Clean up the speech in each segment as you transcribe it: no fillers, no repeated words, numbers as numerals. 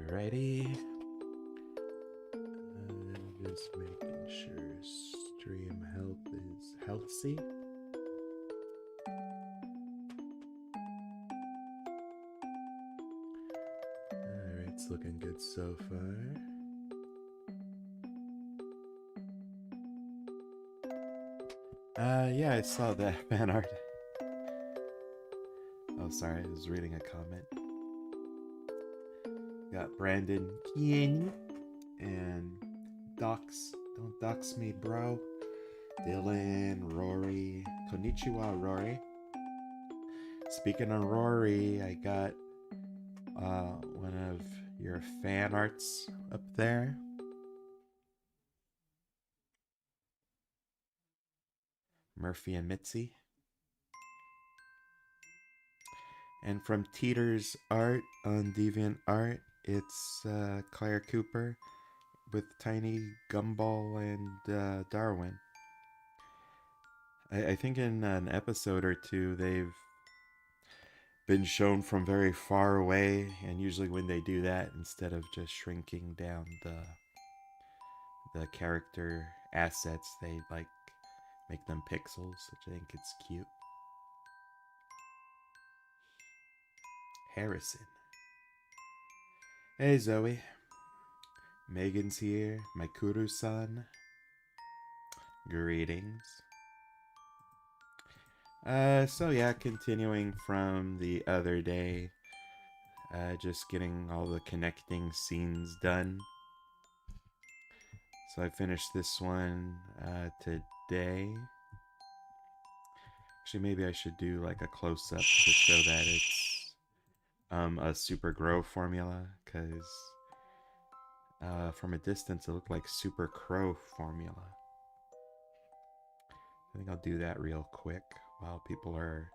Alrighty. Just making sure stream health is healthy. Alright, it's looking good so far. Yeah, I saw that fan art. Oh, sorry, I was reading a comment. Got Brandon, Kieni, and Docs. Don't dox me, bro. Dylan, Rory. Konnichiwa, Rory. Speaking of Rory, I got one of your fan arts up there. Murphy and Mitzi. And from Teeter's art on DeviantArt, it's Claire Cooper with Tiny, Gumball, and Darwin. I think in an episode or two they've been shown from very far away, and usually when they do that, instead of just shrinking down the character assets, they like make them pixels, which I think it's cute. Harrison. Hey Zoe. Megan's here. Maikuru-san. Greetings. So yeah, continuing from the other day, just getting all the connecting scenes done. So I finished this one today. Actually, maybe I should do like a close-up to show that it's a super grow formula, because from a distance it looked like super crow formula. I think I'll do that real quick while people are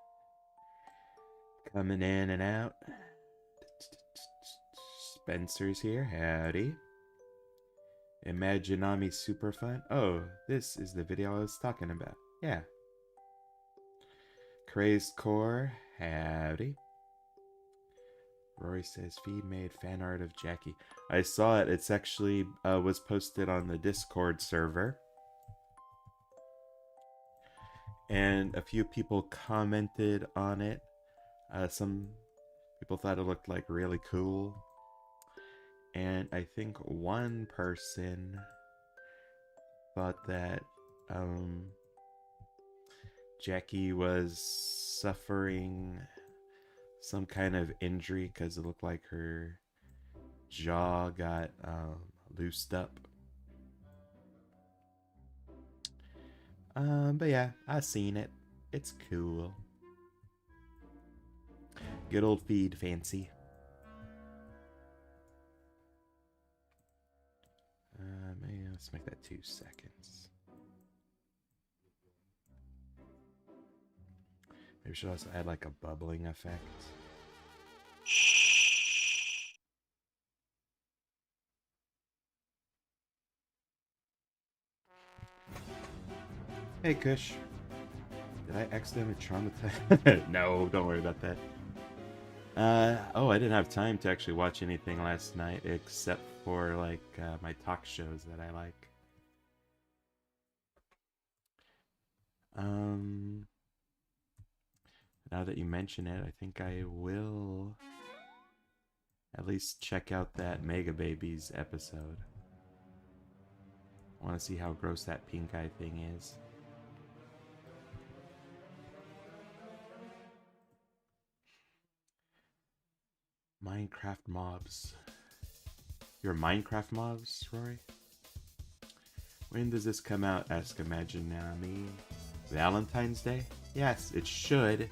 coming in and out. Spencer's here. Howdy. Imaginami super fun. Oh, this is the video I was talking about. Yeah. Crazed Core. Howdy. Rory says feed made fan art of Jackie. I saw it. It's actually was posted on the Discord server. And a few people commented on it. Some people thought it looked like really cool. And I think one person thought that Jackie was suffering some kind of injury because it looked like her jaw got loosed up. But yeah, I seen it. It's cool. Good old feed fancy. Maybe let's make that 2 seconds. Maybe we should also add like a bubbling effect. Hey Kush. Did I accidentally traumatize? No, don't worry about that. Oh, I didn't have time to actually watch anything last night except for like my talk shows that I like. Now that you mention it, I think I will at least check out that Mega Babies episode. I want to see how gross that pink eye thing is. Minecraft mobs. Your Minecraft mobs, Rory? When does this come out? Ask Imaginami. Valentine's Day? Yes, it should.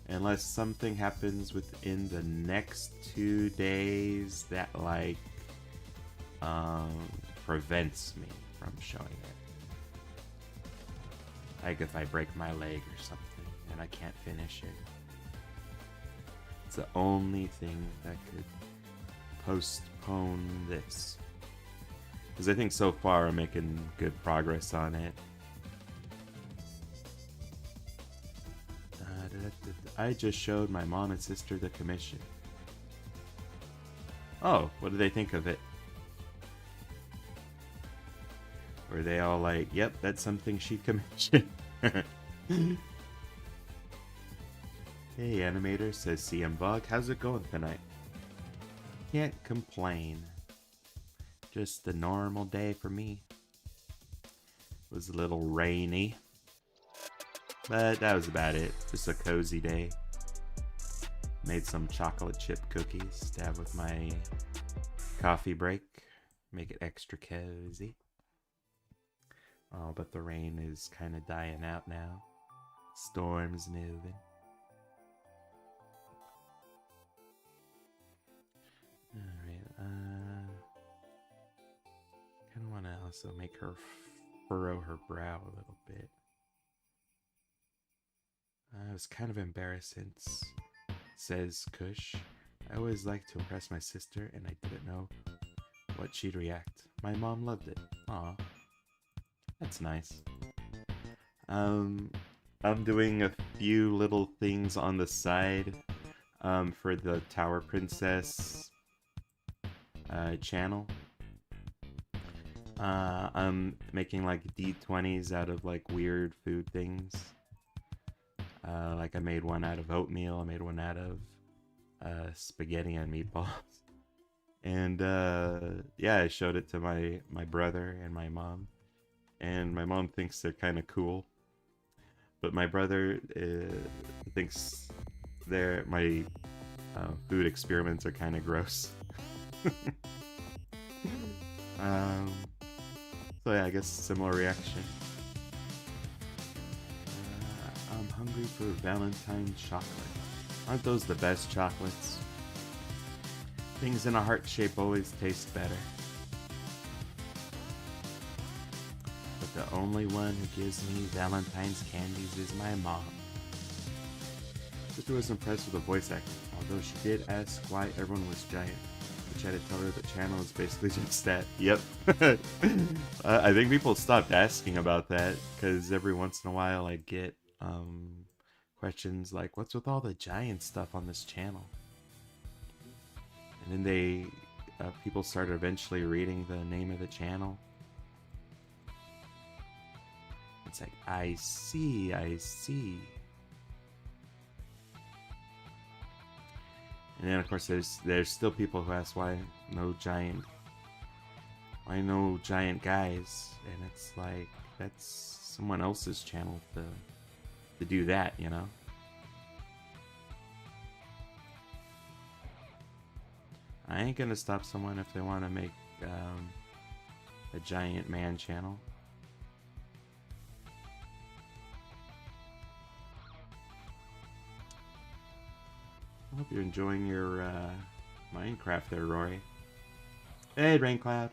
Unless something happens within the next 2 days that, like, prevents me from showing it. Like if I break my leg or something and I can't finish it. It's the only thing that could postpone this. Because I think so far I'm making good progress on it. I just showed my mom and sister the commission. Oh, what do they think of it? Were they all like, yep, that's something she'd commission? Hey, Animator, says CM Bug. How's it going tonight? Can't complain. Just a normal day for me. It was a little rainy, but that was about it. Just a cozy day. Made some chocolate chip cookies to have with my coffee break. Make it extra cozy. Oh, but the rain is kind of dying out now. Storm's moving. Alright, kind of want to also make her furrow her brow a little bit. It was kind of embarrassing, says Kush. I always like to impress my sister, and I didn't know what she'd react. My mom loved it. Aw, that's nice. I'm doing a few little things on the side for the Tower Princess channel. I'm making like D20s out of like weird food things. Like I made one out of oatmeal, I made one out of spaghetti and meatballs. And yeah, I showed it to my brother and my mom. And my mom thinks they're kind of cool. But my brother thinks my food experiments are kind of gross. So yeah, I guess similar reaction. I'm hungry for Valentine's chocolate. Aren't those the best chocolates? Things in a heart shape always taste better. But the only one who gives me Valentine's candies is my mom. Sister was impressed with the voice acting, although she did ask why everyone was giant. I tried to tell her the channel is basically just that. Yep. I think people stopped asking about that because every once in a while I get questions like, what's with all the giant stuff on this channel? And then people started eventually reading the name of the channel. It's like, I see. And then of course there's still people who ask why no giant guys, and it's like that's someone else's channel to do that, you know. I ain't gonna stop someone if they want to make a giant man channel. I hope you're enjoying your Minecraft there, Rory. Hey, Raincloud.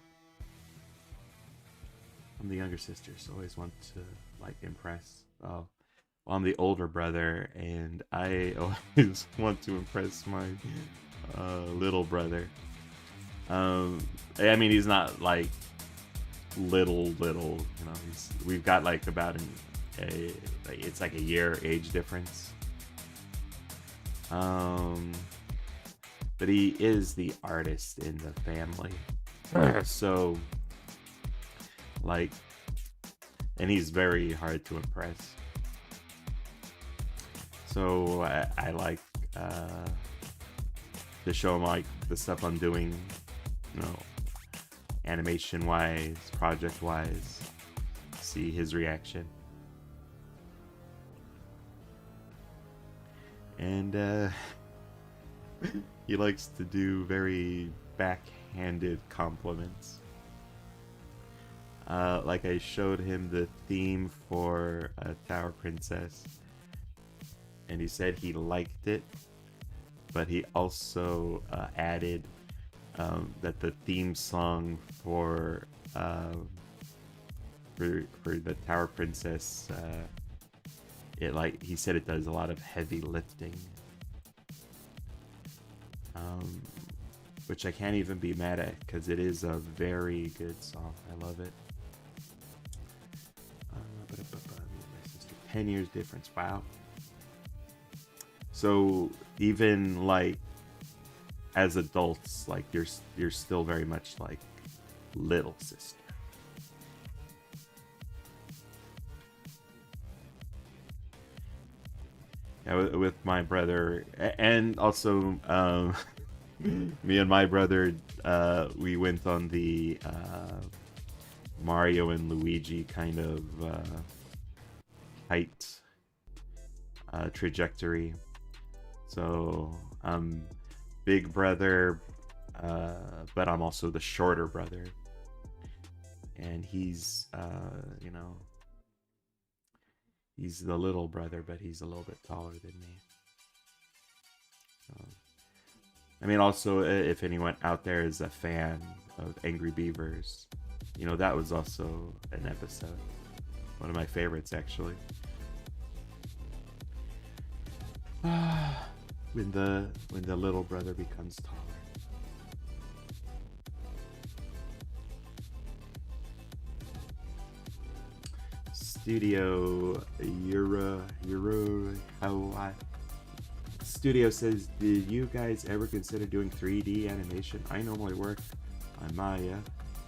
I'm the younger sister, so I always want to like impress. Oh, well, I'm the older brother, and I always want to impress my little brother. I mean, he's not like little, you know. We've got like about it's like a year age difference. But he is the artist in the family. So, like, and he's very hard to impress. So I like to show him like the stuff I'm doing, you know, animation wise, project wise, see his reaction. And he likes to do very backhanded compliments. Like I showed him the theme for Tower Princess, and he said he liked it, but he also added that the theme song for the Tower Princess, he said it does a lot of heavy lifting, which I can't even be mad at because it is a very good song. I love it. 10 years difference. Wow. So even like as adults, like you're still very much like little sister. Yeah, with my brother, and also me and my brother, we went on the Mario and Luigi kind of height trajectory. So I'm big brother, but I'm also the shorter brother, and he's you know, he's the little brother, but he's a little bit taller than me. So, I mean, also, if anyone out there is a fan of Angry Beavers, you know, that was also an episode. One of my favorites, actually. When the little brother becomes taller. Studio Euro Hawaii. Studio says, did you guys ever consider doing 3D animation? I normally work on Maya,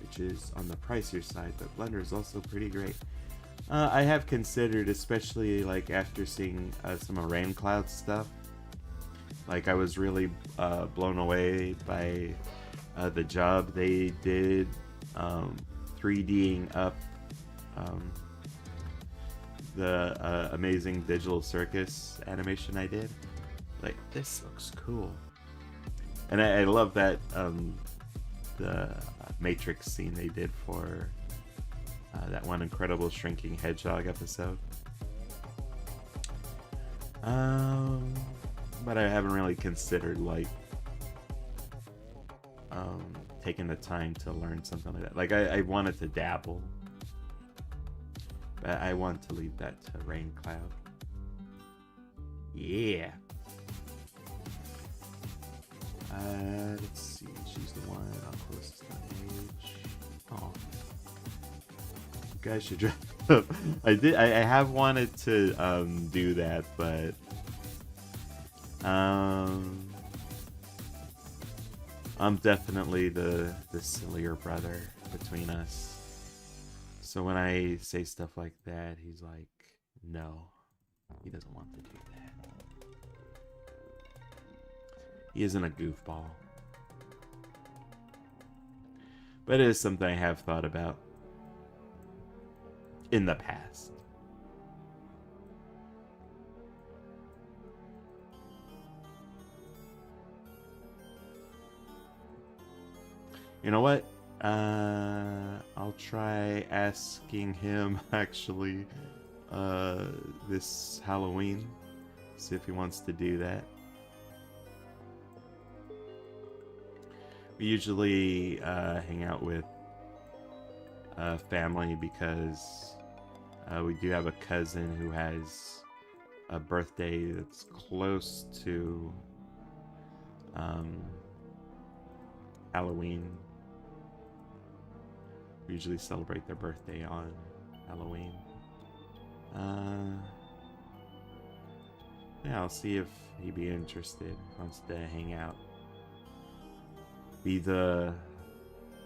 which is on the pricier side, but Blender is also pretty great. I have considered, especially like after seeing some of Raincloud's stuff. Like, I was really blown away by the job they did 3Ding up the Amazing Digital Circus animation I did. Like, this looks cool. And I love that the Matrix scene they did for that one Incredible Shrinking Hedgehog episode. But I haven't really considered like taking the time to learn something like that. Like, I wanted to dabble, but I want to leave that to Raincloud. Yeah. Let's see. She's the one I'm closest on age. Oh, you guys should dress up. I have wanted to do that, but I'm definitely the sillier brother between us. So when I say stuff like that, he's like, no, he doesn't want to do that. He isn't a goofball. But it is something I have thought about in the past. You know what? I'll try asking him actually this Halloween. See if he wants to do that. We usually hang out with family because we do have a cousin who has a birthday that's close to Halloween. We usually celebrate their birthday on Halloween. Yeah, I'll see if he'd be interested. Wants to hang out. Be the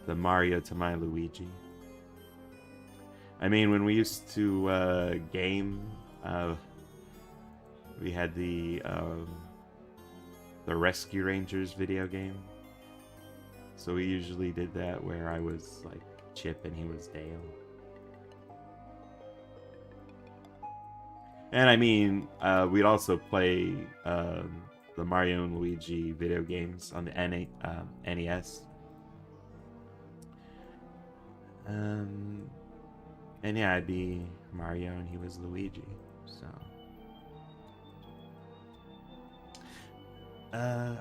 Mario to my Luigi. I mean, when we used to game, we had the Rescue Rangers video game. So we usually did that where I was like Chip and he was Dale. And I mean, we'd also play the Mario and Luigi video games on the NES. And yeah, I'd be Mario and he was Luigi. So.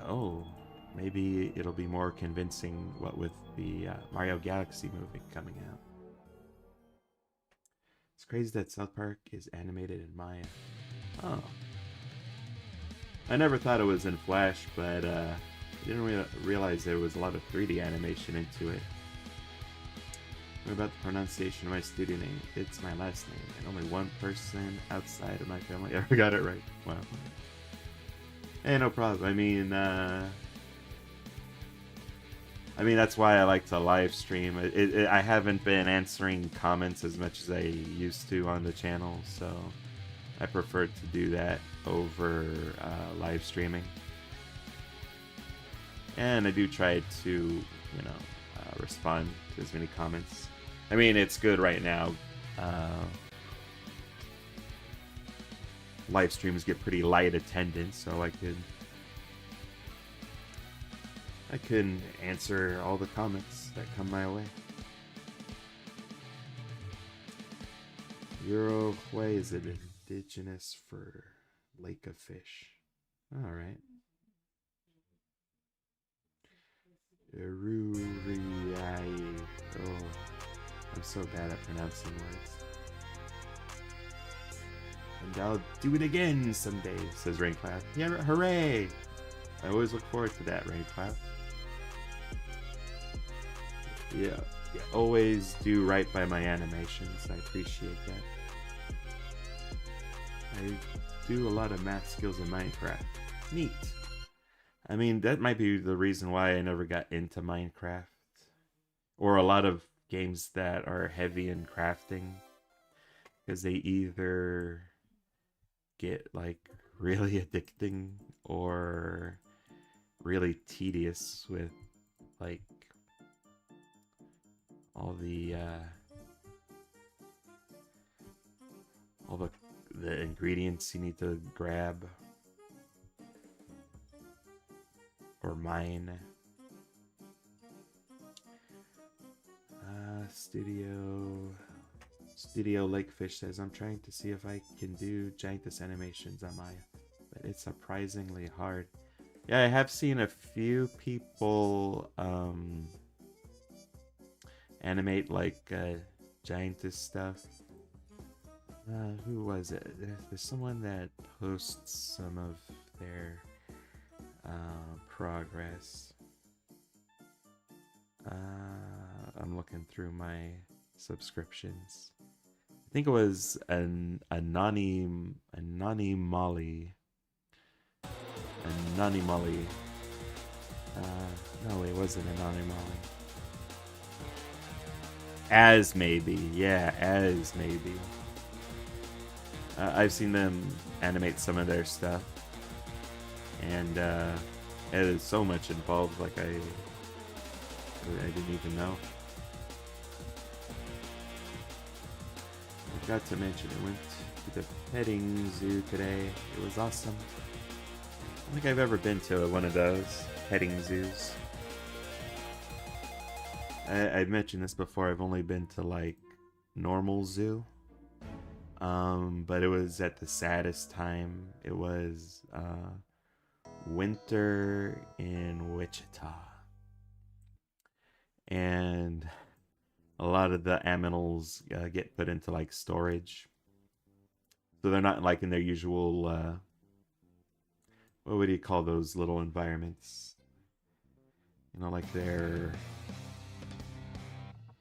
Oh, maybe it'll be more convincing what with the Mario Galaxy movie coming out. It's crazy that South Park is animated in Maya. Oh. I never thought it was in Flash, but I didn't realize there was a lot of 3D animation into it. What about the pronunciation of my studio name? It's my last name, and only one person outside of my family ever got it right. Wow. Hey, no problem. I mean, I mean, that's why I like to live stream. I haven't been answering comments as much as I used to on the channel, so I prefer to do that over live streaming. And I do try to, you know, respond to as many comments. I mean, it's good right now. Live streams get pretty light attendance, so I can answer all the comments that come my way. Uruguay is an indigenous for Lake of Fish. All right. Ururiai. Oh, I'm so bad at pronouncing words. And I'll do it again someday, says Raincloud. Yeah, hooray! I always look forward to that, Raincloud. Yeah, always do right by my animations. I appreciate that. I do a lot of math skills in Minecraft. Neat. I mean, that might be the reason why I never got into Minecraft. Or a lot of games that are heavy in crafting. Because they either get, like, really addicting or really tedious with, like, all the ingredients you need to grab or mine. Studio Lakefish says, I'm trying to see if I can do Gigantism animations on Maya, but it's surprisingly hard. Yeah, I have seen a few people animate like Gigantism stuff. Who was it? There's someone that posts some of their progress. I'm looking through my subscriptions. I think it was Anani Molly. No, it wasn't Anani Molly. As maybe. I've seen them animate some of their stuff, and it is so much involved, like I didn't even know. I forgot to mention, I went to the petting zoo today. It was awesome. I don't think I've ever been to one of those petting zoos. I've mentioned this before, I've only been to like normal zoo. But it was at the saddest time. It was winter in Wichita. And a lot of the aminals get put into like storage. So they're not like in their usual, what would you call those little environments? You know, like their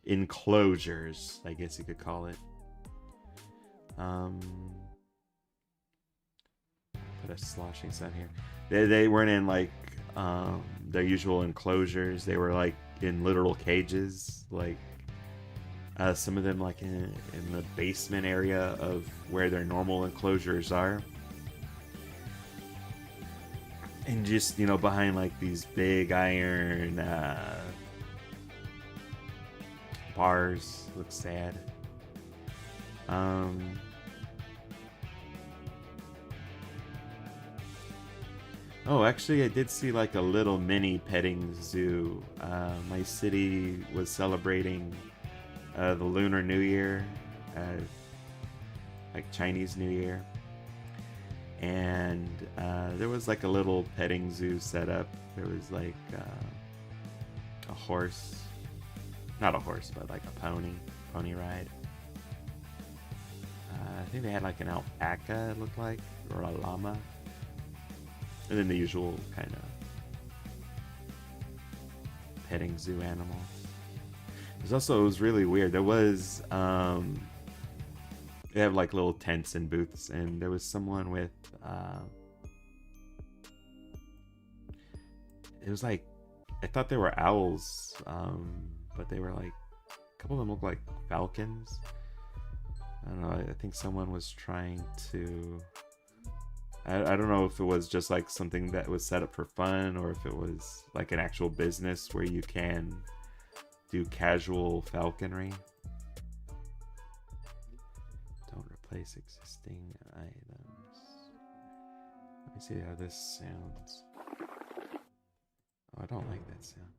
enclosures, I guess you could call it. Put a sloshing sound here. They weren't in like their usual enclosures. They were like in literal cages. Like some of them like in the basement area of where their normal enclosures are. And just, you know, behind like these big iron bars. Looks sad. Oh, actually, I did see like a little mini petting zoo. My city was celebrating the Lunar New Year, like Chinese New Year, and there was like a little petting zoo set up. There was like a horse, not a horse, but like a pony ride. I think they had like an alpaca, it looked like, or a llama. And then the usual kind of petting zoo animals. It was really weird. There was, they have like little tents and booths, and there was someone with, it was like I thought they were owls, but they were like, a couple of them look like falcons. I don't know, I think someone was trying to... I don't know if it was just like something that was set up for fun, or if it was like an actual business where you can do casual falconry. Don't replace existing items. Let me see how this sounds. Oh, I don't like that sound.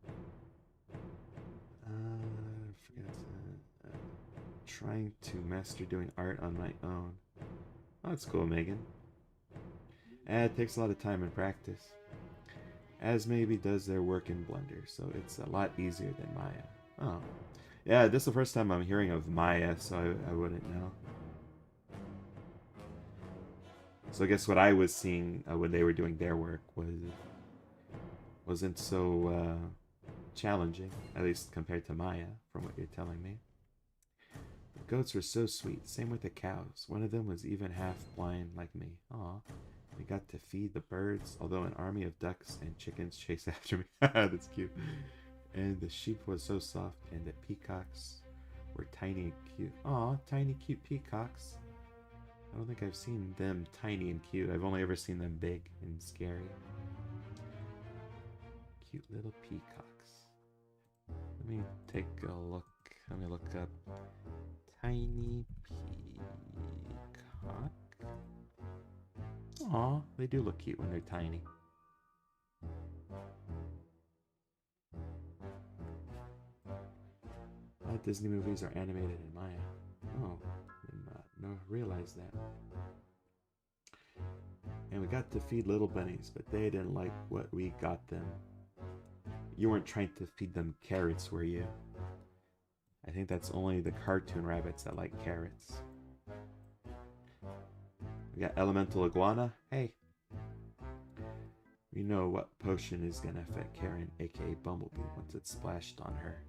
Trying to master doing art on my own. Oh, that's cool, Megan. It takes a lot of time and practice, as maybe does their work in Blender, so it's a lot easier than Maya. Oh. Yeah, this is the first time I'm hearing of Maya, so I wouldn't know. So I guess what I was seeing when they were doing their work wasn't so challenging, at least compared to Maya, from what you're telling me. The goats were so sweet, same with the cows. One of them was even half blind like me. Aw. We got to feed the birds, although an army of ducks and chickens chased after me. That's cute. And the sheep was so soft, and the peacocks were tiny and cute. Aw, tiny cute peacocks. I don't think I've seen them tiny and cute. I've only ever seen them big and scary. Cute little peacocks. Let me take a look. Let me look up tiny peacock. Aw, they do look cute when they're tiny. All Disney movies are animated in Maya. Oh, did not realize that. And we got to feed little bunnies, but they didn't like what we got them. You weren't trying to feed them carrots, were you? I think that's only the cartoon rabbits that like carrots. We got Elemental Iguana. Hey. We know what potion is going to affect Karen, aka Bumblebee, once it's splashed on her.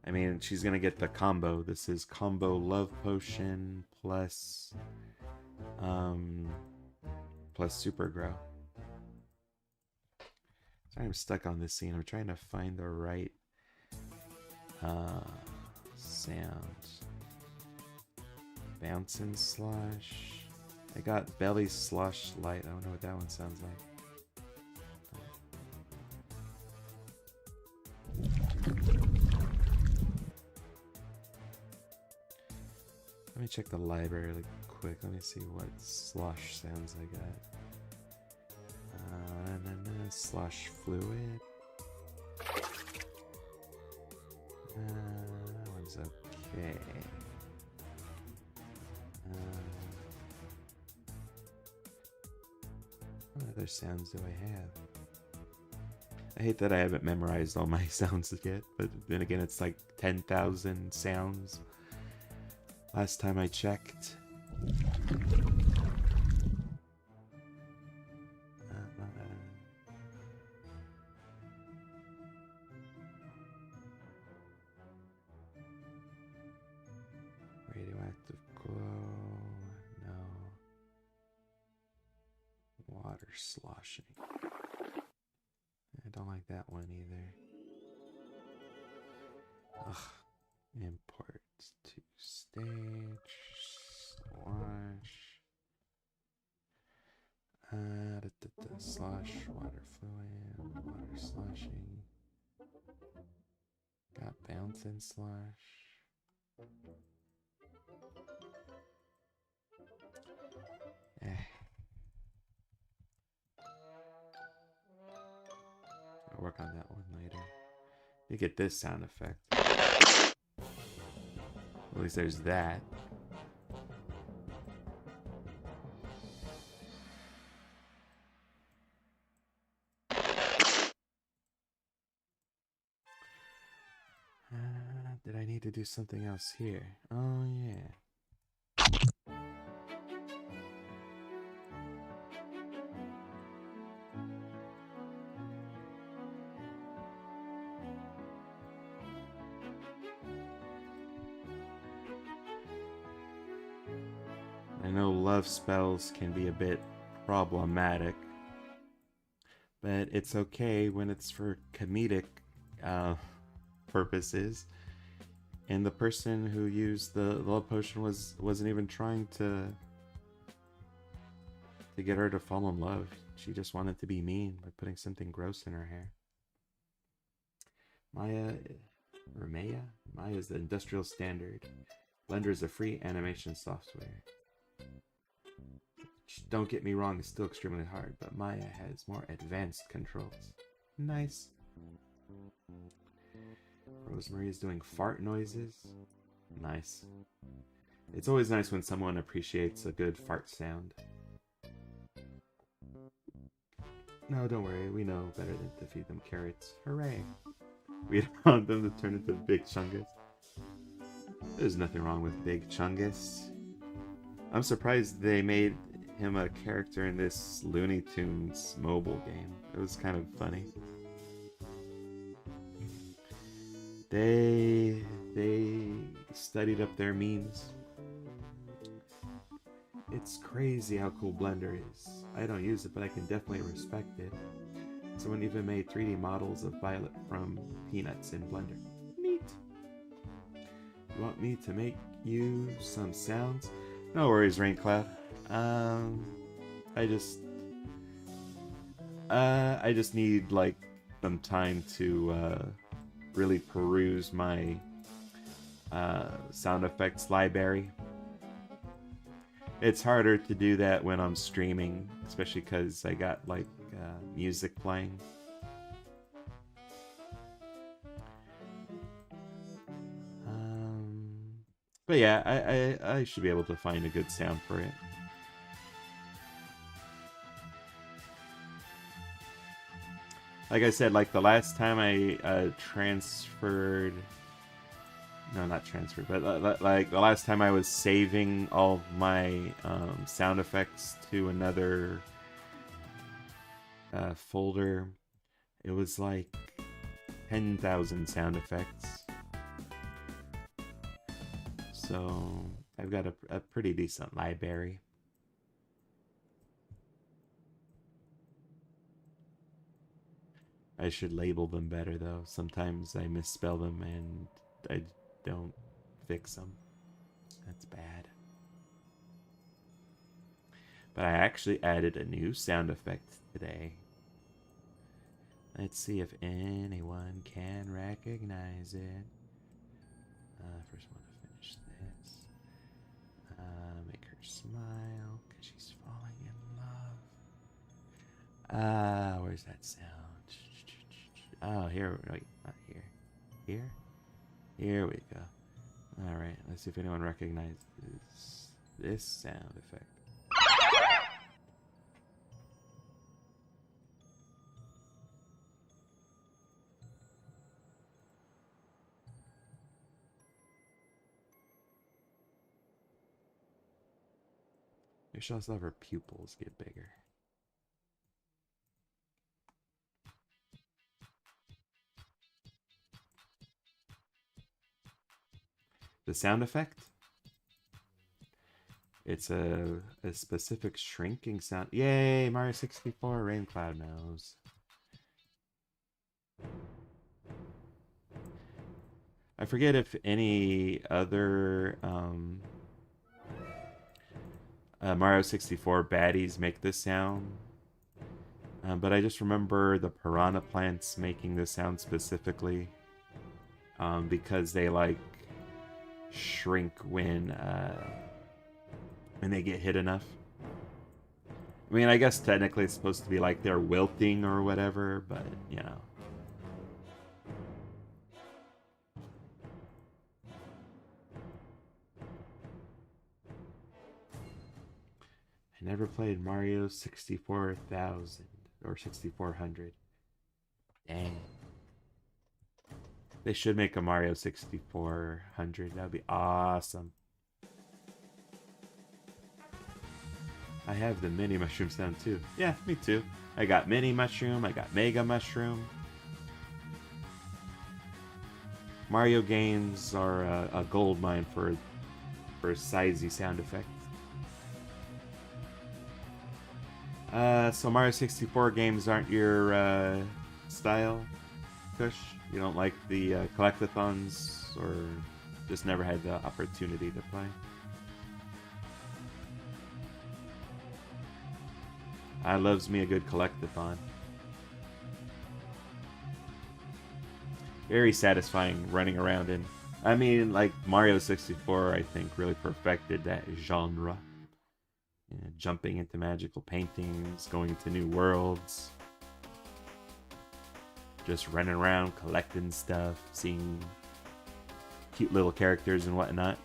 I mean, she's going to get the combo. This is combo Love Potion plus Super Grow. Sorry, I'm stuck on this scene. I'm trying to find the right sound. Bounce and Slosh. I got Belly Slush Light. I don't know what that one sounds like. Let me check the library really quick. Let me see what slosh sounds I got. Slosh Fluid. That one's okay. What other sounds do I have? I hate that I haven't memorized all my sounds yet, but then again, it's like 10,000 sounds. Last time I checked. Radioactive glow. No. Water sloshing. I don't like that one either. Ugh. Import to stage. Slosh. Slosh. Water fluid. Water sloshing. Got bounce and slosh. I'll work on that one later. You get this sound effect. At least there's that. Did I need to do something else here? Oh, yeah. I know love spells can be a bit problematic, but but it's okay when it's for comedic uh, purposes. And the person who used the love potion wasn't even trying to get her to fall in love. She just wanted to be mean by putting something gross in her hair. Maya, or Maya? Maya is the industrial standard. Blender is a free animation software. Don't get me wrong, it's still extremely hard, but Maya has more advanced controls. Nice. Rosemary is doing fart noises. Nice. It's always nice when someone appreciates a good fart sound. No, don't worry, we know better than to feed them carrots. Hooray! We don't want them to turn into Big Chungus. There's nothing wrong with Big Chungus. I'm surprised they made him a character in this Looney Tunes mobile game. It was kind of funny. They studied up their memes. It's crazy how cool Blender is. I don't use it, but I can definitely respect it. Someone even made 3D models of Violet from Peanuts in Blender. Neat. You want me to make you some sounds? No worries, Raincloud. I just need like some time to really peruse my sound effects library. It's harder to do that when I'm streaming, especially because I got like music playing. But yeah, I should be able to find a good sound for it. Like I said, like the last time I transferred... No, not transferred, but like the last time I was saving all my sound effects to another folder, it was like 10,000 sound effects. So I've got a pretty decent library. I should label them better though. Sometimes I misspell them and I don't fix them. That's bad. But I actually added a new sound effect today. Let's see if anyone can recognize it. First, I want to finish this. Make her smile because she's falling in love. Where's that sound? Oh, here. Wait, not here. Here? Here we go. Alright, let's see if anyone recognizes this sound effect. Maybe she'll also have her pupils get bigger. The sound effect? It's a specific shrinking sound. Yay! Mario 64 Raincloud knows. I forget if any other Mario 64 baddies make this sound. But I just remember the piranha plants making this sound specifically. Because they like shrink when they get hit enough. I mean, I guess technically it's supposed to be like they're wilting or whatever, but you know. I never played Mario 64,000 or 6400. Dang. They should make a Mario 6400. That would be awesome. I have the mini mushroom sound too. Yeah, me too. I got mini mushroom. I got mega mushroom. Mario games are a gold mine for sizey sound effects. So Mario 64 games aren't your style, Kush? You don't like the collectathons, or just never had the opportunity to play? I loves me a good collectathon. Very satisfying running around in. I mean, like Mario 64, I think really perfected that genre. You know, jumping into magical paintings, going to new worlds, just running around collecting stuff, seeing cute little characters and whatnot.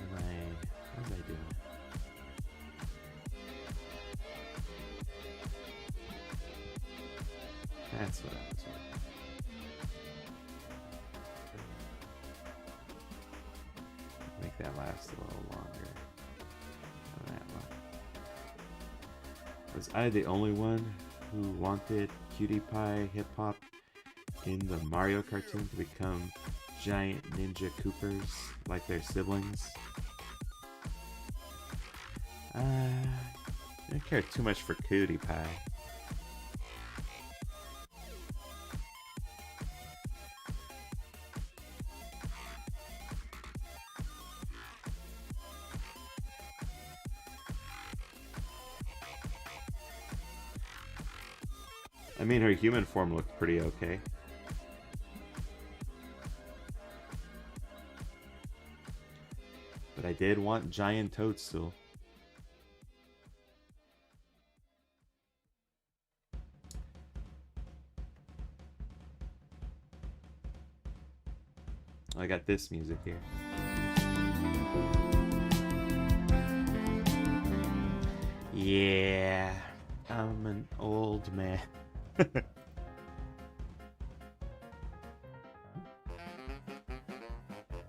What was I doing? That's what I was doing. Make that last a little longer. That one. Was I the only one who wanted Cutie Pie Hip Hop in the Mario cartoon to become giant ninja Coopers like their siblings? I don't care too much for Cutie Pie. I mean, her human form looked pretty okay. But I did want giant Toadstool. I got this music here. Yeah, I'm an old man.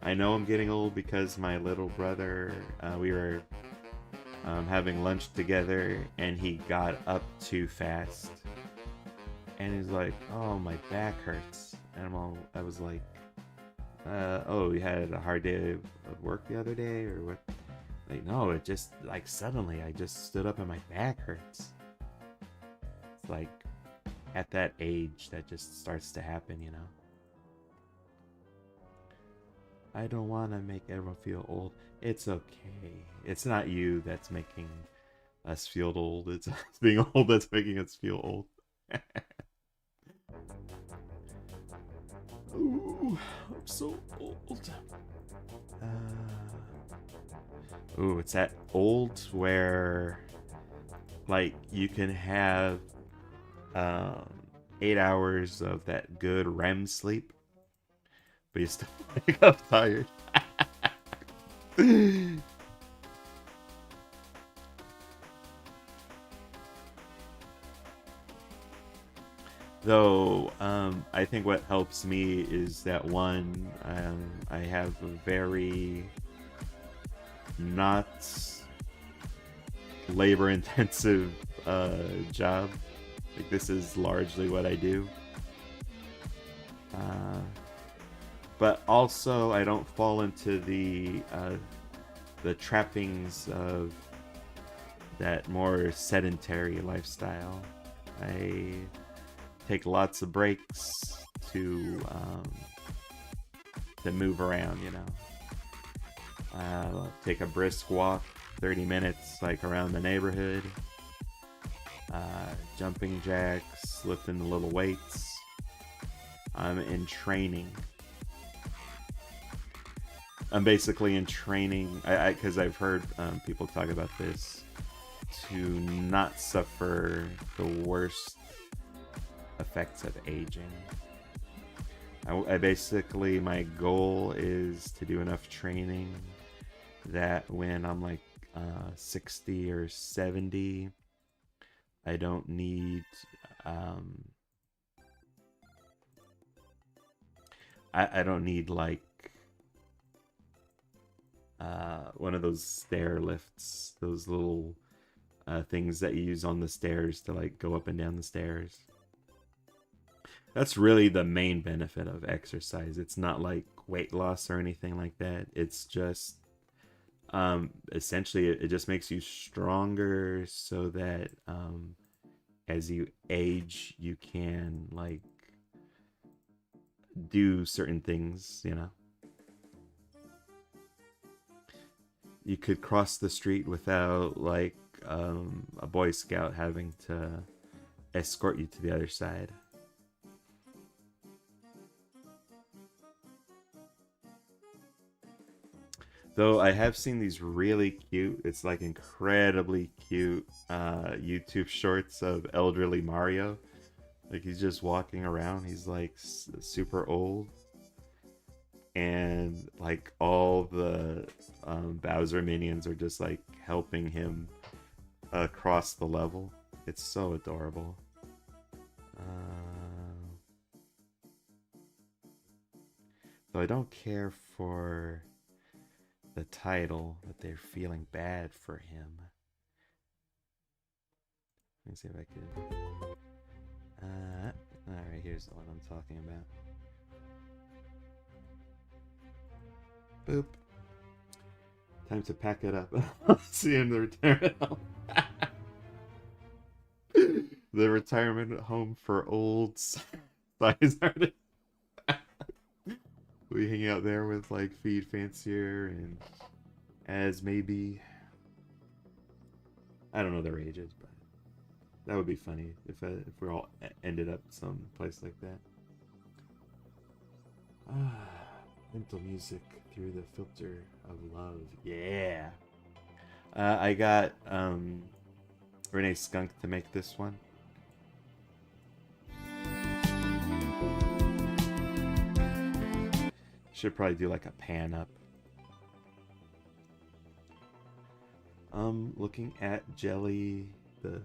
I know I'm getting old because my little brother, we were having lunch together and he got up too fast. And he's like, oh, my back hurts. And I was like, oh, you had a hard day of work the other day or what? Like, no, it just, like, suddenly I just stood up and my back hurts. It's like, at that age, that just starts to happen, you know? I don't want to make everyone feel old. It's okay. It's not you that's making us feel old. It's us being old that's making us feel old. Ooh, I'm so old. Ooh, it's that old where, like, you can have 8 hours of that good REM sleep, but you still wake up tired. Though, I think what helps me is that one, I have a very not labor intensive job. Like, this is largely what I do. But also I don't fall into the trappings of that more sedentary lifestyle. I take lots of breaks to move around, you know. Take a brisk walk, 30 minutes, like around the neighborhood. Jumping jacks, lifting the little weights. I'm in training. I'm basically in training, because I've heard people talk about this, to not suffer the worst effects of aging. I basically, my goal is to do enough training that when I'm like 60 or 70, I don't need I don't need like one of those stair lifts, those little things that you use on the stairs to like go up and down the stairs. That's really the main benefit of exercise. It's not like weight loss or anything like that. It's just essentially it just makes you stronger so that as you age you can like do certain things, you know. You could cross the street without like a boy scout having to escort you to the other side. Though I have seen these really cute, it's like incredibly cute YouTube shorts of elderly Mario. Like he's just walking around. He's like super old, and like all the Bowser minions are just like helping him across the level. It's so adorable. So I don't care for the title, but they're feeling bad for him. Let me see if I can. Alright, here's the one I'm talking about. Boop. Time to pack it up. See in the retirement home. The retirement home for old size artists. We hang out there with like Feed Fancier and as maybe. I don't know their ages, but that would be funny if we all ended up some place like that. Mental music through the filter of love. Yeah. I got Renee Skunk to make this one. Should probably do like a pan up. Looking at Jelly, what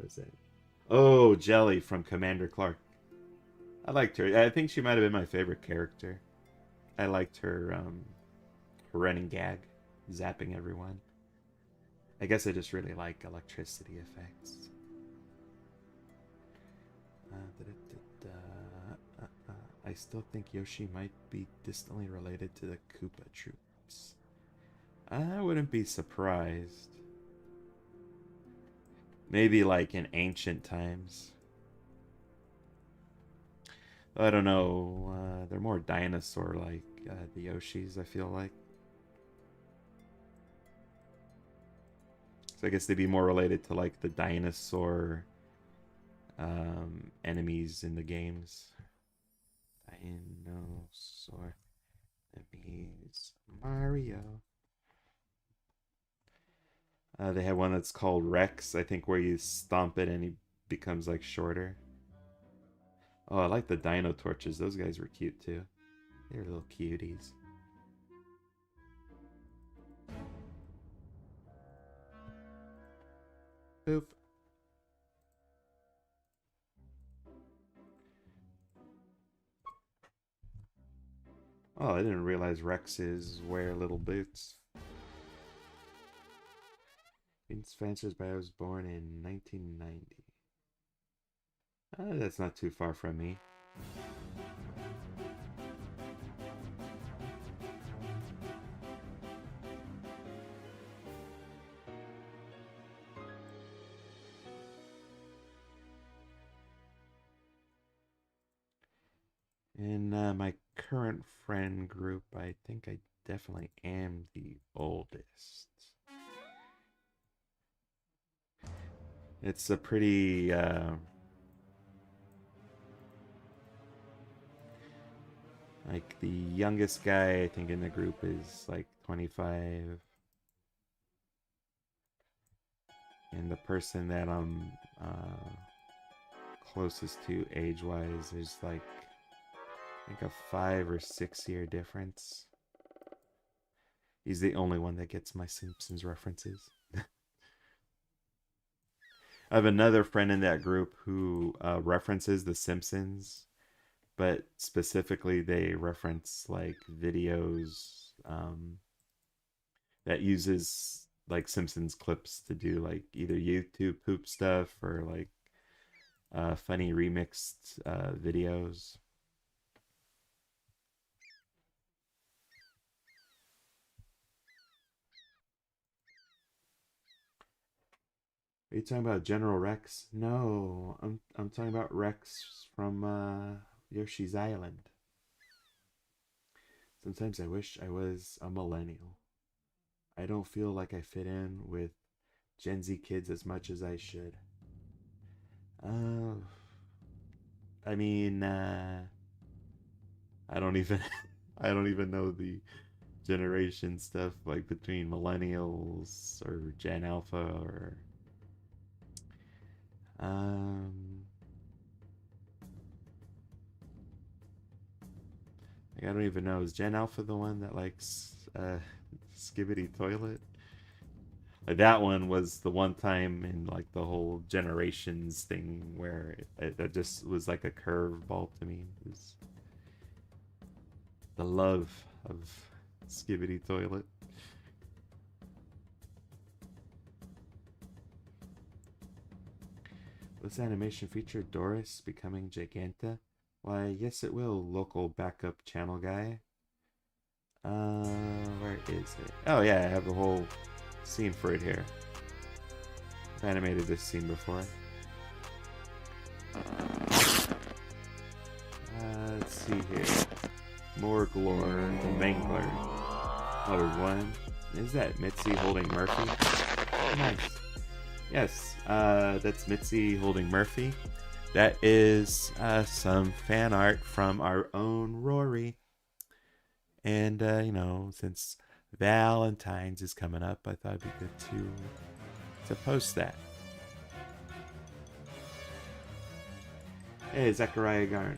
is that? Oh, Jelly from Commander Clark. I liked her. I think she might have been my favorite character. I liked her running gag, zapping everyone. I guess I just really like electricity effects. I still think Yoshi might be distantly related to the Koopa troops. I wouldn't be surprised. Maybe like in ancient times. I don't know. They're more dinosaur-like, the Yoshis, I feel like. So I guess they'd be more related to like the dinosaur enemies in the games. Dinosaur enemies. Mario. They have one that's called Rex, I think, where you stomp it and he becomes like shorter. Oh, I like the dino torches. Those guys were cute too. They're little cuties. Boop. Oh, I didn't realize Rexes wear little boots. Vince Francis, but I was born in 1990. That's not too far from me. In my current friend group, I think I definitely am the oldest. It's a pretty like the youngest guy I think in the group is like 25, and the person that I'm closest to age-wise is like I think a 5 or 6 year difference. He's the only one that gets my Simpsons references. I have another friend in that group who references The Simpsons, but specifically they reference like videos that uses like Simpsons clips to do like either YouTube poop stuff or like funny remixed videos. Are you talking about General Rex? No, I'm talking about Rex from Yoshi's Island. Sometimes I wish I was a millennial. I don't feel like I fit in with Gen Z kids as much as I should. Uh, I mean, I don't even, I don't even know the generation stuff like between millennials or Gen Alpha or um. Like, I don't even know. Is Gen Alpha the one that likes Skibbity Toilet? Like, that one was the one time in like the whole generations thing where that just was like a curveball to me. It was the love of Skibbity Toilet. This animation feature Doris becoming Giganta? Why, yes it will, local backup channel guy. Where is it? Oh yeah, I have the whole scene for it here. I've animated this scene before. Let's see here. More Glore, the Mangler. Another one. Is that Mitzi holding Murphy? Nice. Yes, that's Mitzi holding Murphy. That is some fan art from our own Rory. And, you know, since Valentine's is coming up, I thought it'd be good to post that. Hey, Zachariah Garner.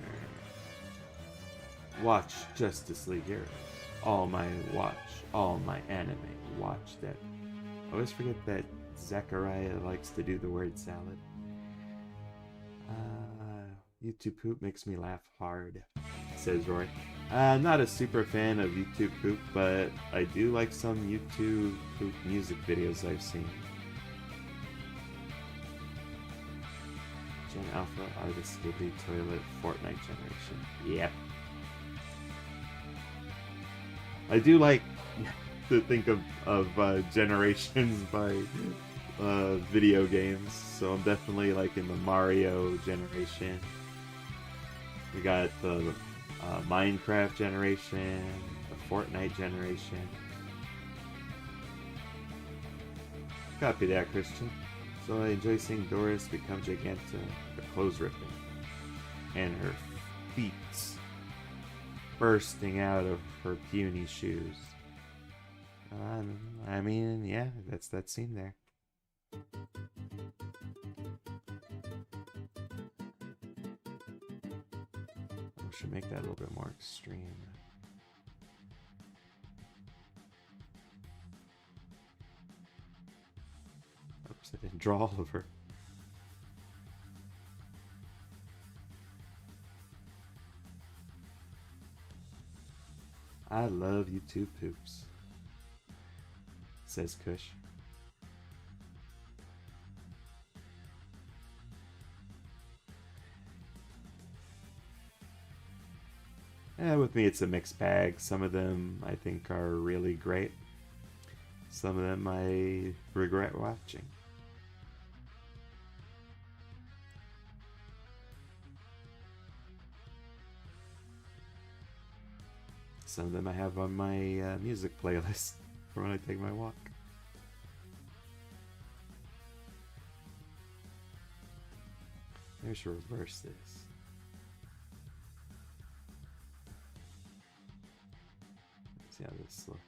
Watch Justice League Heroes. All my anime. Watch that. I always forget that Zachariah likes to do the word salad. YouTube poop makes me laugh hard, says Roy. Not a super fan of YouTube poop, but I do like some YouTube poop music videos I've seen. Gen Alpha are the Skibbity Toilet Fortnite generation. Yep. I do like to think of generations by video games, so I'm definitely like in the Mario generation. We got the Minecraft generation, the Fortnite generation. Copy that, Christian. So I enjoy seeing Doris become Giganta, her clothes ripping, and her feet bursting out of her puny shoes. I mean, yeah, that's that scene there. I should make that a little bit more extreme. Oops, I didn't draw all of her. I love YouTube poops, says Kush. With me, it's a mixed bag. Some of them I think are really great. Some of them I regret watching. Some of them I have on my music playlist for when I take my walk. Maybe I should reverse this. Let's see how this looks.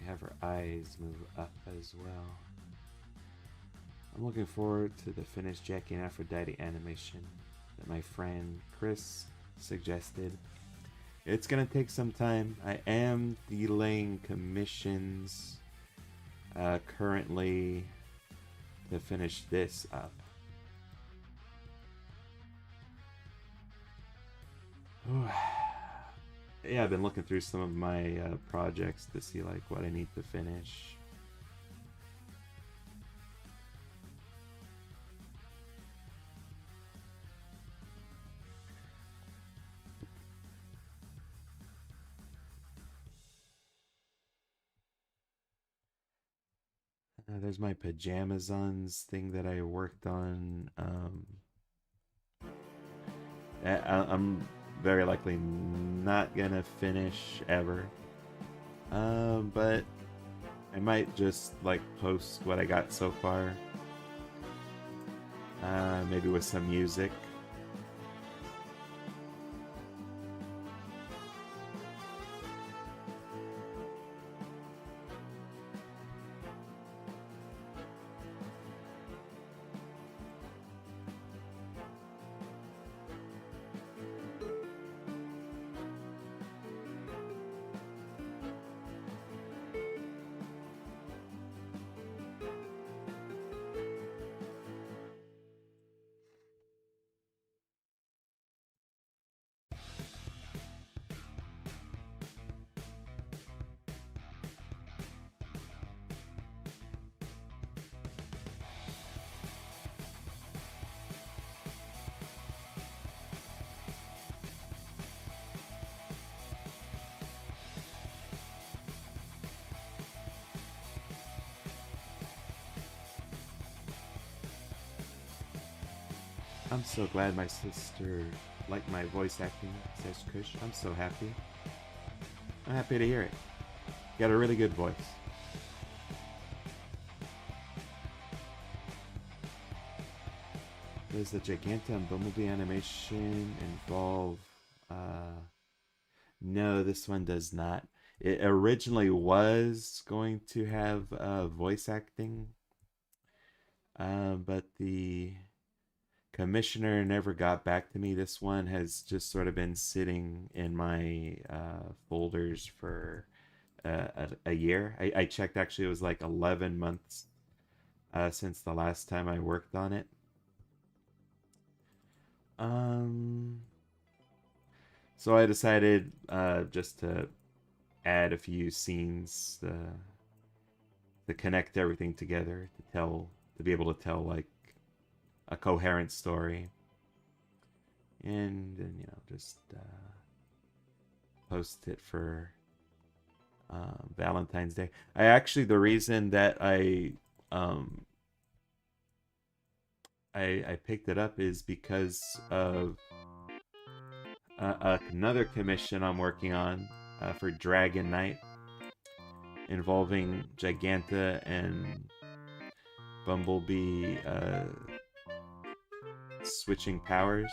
Have her eyes move up as well. I'm looking forward to the finished Jackie and Aphrodite animation that my friend Chris suggested. It's gonna take some time. I am delaying commissions currently to finish this up. Yeah, I've been looking through some of my projects to see like what I need to finish. There's my Pajamazons thing that I worked on. I'm very likely not gonna finish ever. But I might just like post what I got so far. Maybe with some music. I'm so glad my sister liked my voice acting, says Kush. I'm so happy. I'm happy to hear it. You got a really good voice. Does the Giganta and Bumblebee animation involve... No, this one does not. It originally was going to have voice acting, but the commissioner never got back to me. This one has just sort of been sitting in my folders for a year. I checked, actually, it was like 11 months since the last time I worked on it. So I decided just to add a few scenes to connect everything together, to be able to tell like a coherent story, and you know, just post it for Valentine's Day. The reason that I picked it up is because of another commission I'm working on for Dragon Knight, involving Giganta and Bumblebee switching powers.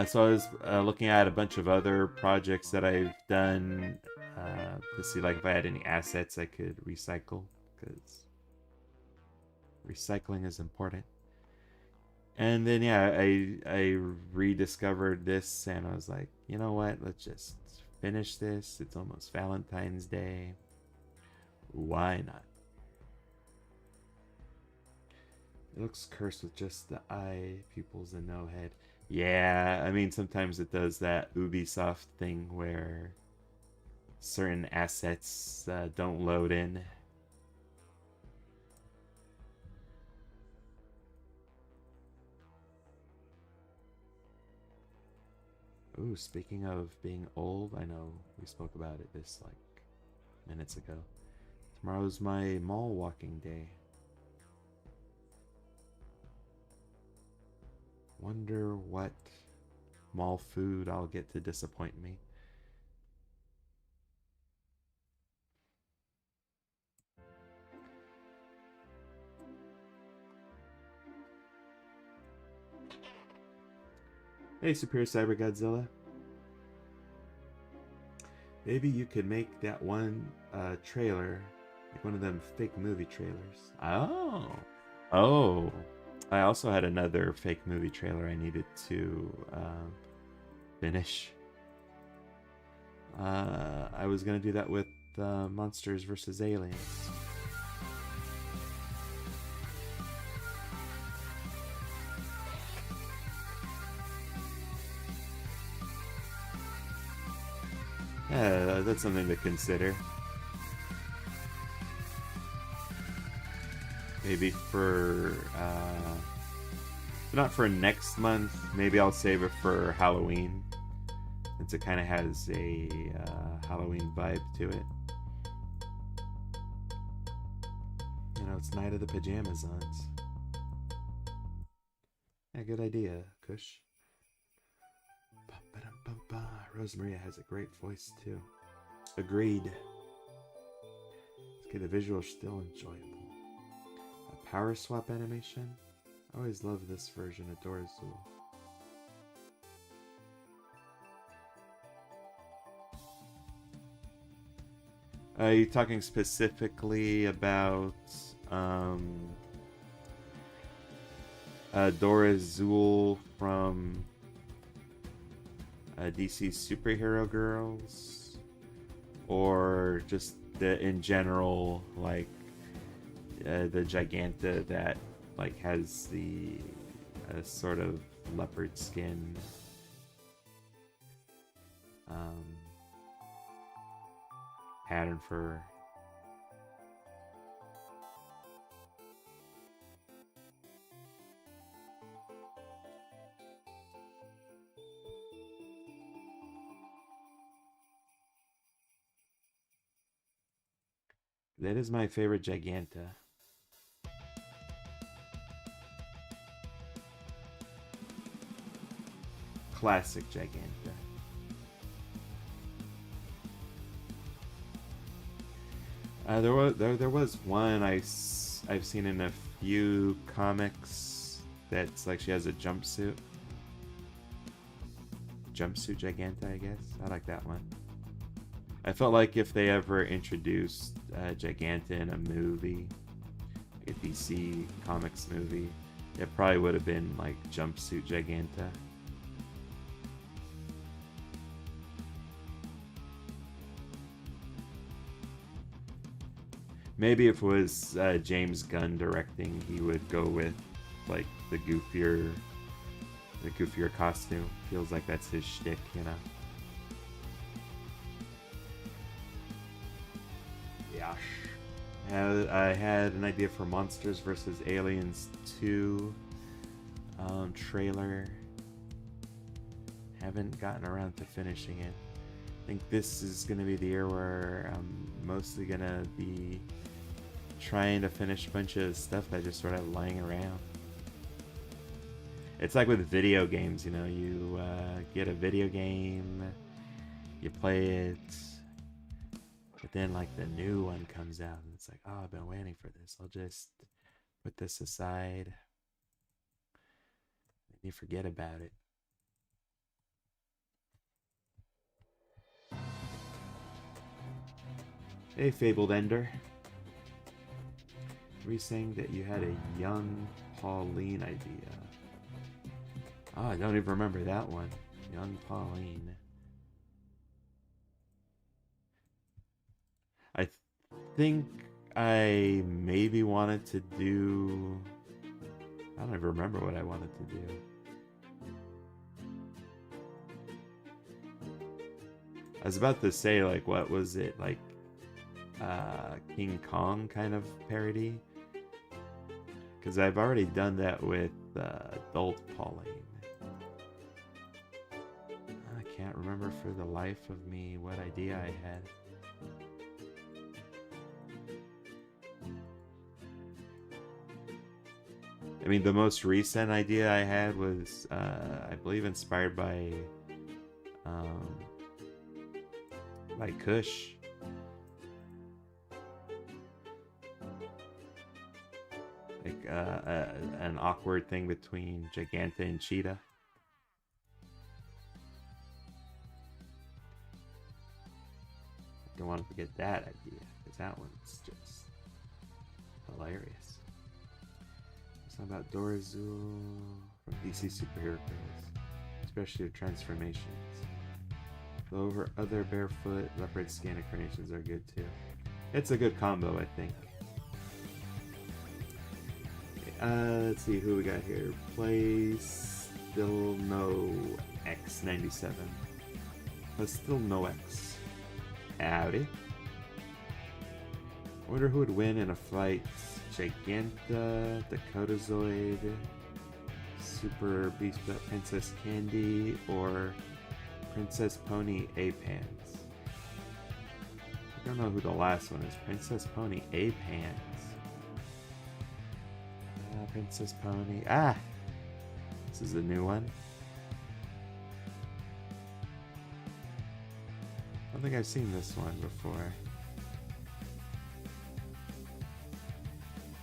So I was looking at a bunch of other projects that I've done to see like if I had any assets I could recycle, because recycling is important. And then yeah, I rediscovered this, and I was like, you know what? Let's just finish this. It's almost Valentine's Day. Why not? It looks cursed with just the eye, pupils, and no head. Yeah, I mean, sometimes it does that Ubisoft thing where certain assets don't load in. Ooh, speaking of being old, I know we spoke about it this like minutes ago. Tomorrow's my mall walking day. Wonder what mall food I'll get to disappoint me. Hey, Superior Cyber Godzilla. Maybe you could make that one trailer, like one of them fake movie trailers. Oh. Oh. I also had another fake movie trailer I needed to finish. I was going to do that with Monsters vs. Aliens. Yeah, that's something to consider. Maybe for not for next month. Maybe I'll save it for Halloween, since it kind of has a Halloween vibe to it. You know, it's Night of the Pajamazons. Yeah, good idea, Kush. Rosemaria has a great voice too. Agreed. Okay, the visual's still enjoyable. A power swap animation? I always love this version of Dorazul. Are you talking specifically about Dorazul from DC Superhero Girls, or just the in general, like the Giganta that like has the sort of leopard skin pattern fur? That is my favorite Giganta. Classic Giganta. There was one I've seen in a few comics that's like she has a jumpsuit Giganta, I guess. I like that one. I felt like if they ever introduced Giganta in a movie, like a DC Comics movie, it probably would have been like jumpsuit Giganta. Maybe if it was James Gunn directing, he would go with like the goofier costume. Feels like that's his shtick, you know. Yeah. I had an idea for Monsters vs. Aliens 2 trailer. Haven't gotten around to finishing it. I think this is going to be the year where I'm mostly going to be trying to finish a bunch of stuff that's just sort of lying around. It's like with video games, you know, you get a video game, you play it, but then like the new one comes out and it's like, oh, I've been waiting for this. I'll just put this aside. And you forget about it. Hey, Fabled Ender. Were you saying that you had a young Pauline idea? Oh, I don't even remember that one. Young Pauline. I think I maybe wanted to do... I don't even remember what I wanted to do. I was about to say, like, what was it? Like, King Kong kind of parody? Because I've already done that with adult Pauline. I can't remember for the life of me what idea I had. I mean, the most recent idea I had was, I believe, inspired by Kush. Like an awkward thing between Giganta and Cheetah. I don't want to forget that idea, because that one's just hilarious. It's not about Dorazul from DC Superhero Girls, especially with transformations. Though other barefoot leopard skin incarnations are good too. It's a good combo, I think. Let's see who we got here. Play Still No X97. But Still No X. Howdy. I wonder who would win in a fight. Giganta, Dakotazoid, Super Beast Princess Candy, or Princess Pony A-Pants. I don't know who the last one is. Princess Pony A-Pants. Princess Pony. Ah! This is a new one. I don't think I've seen this one before.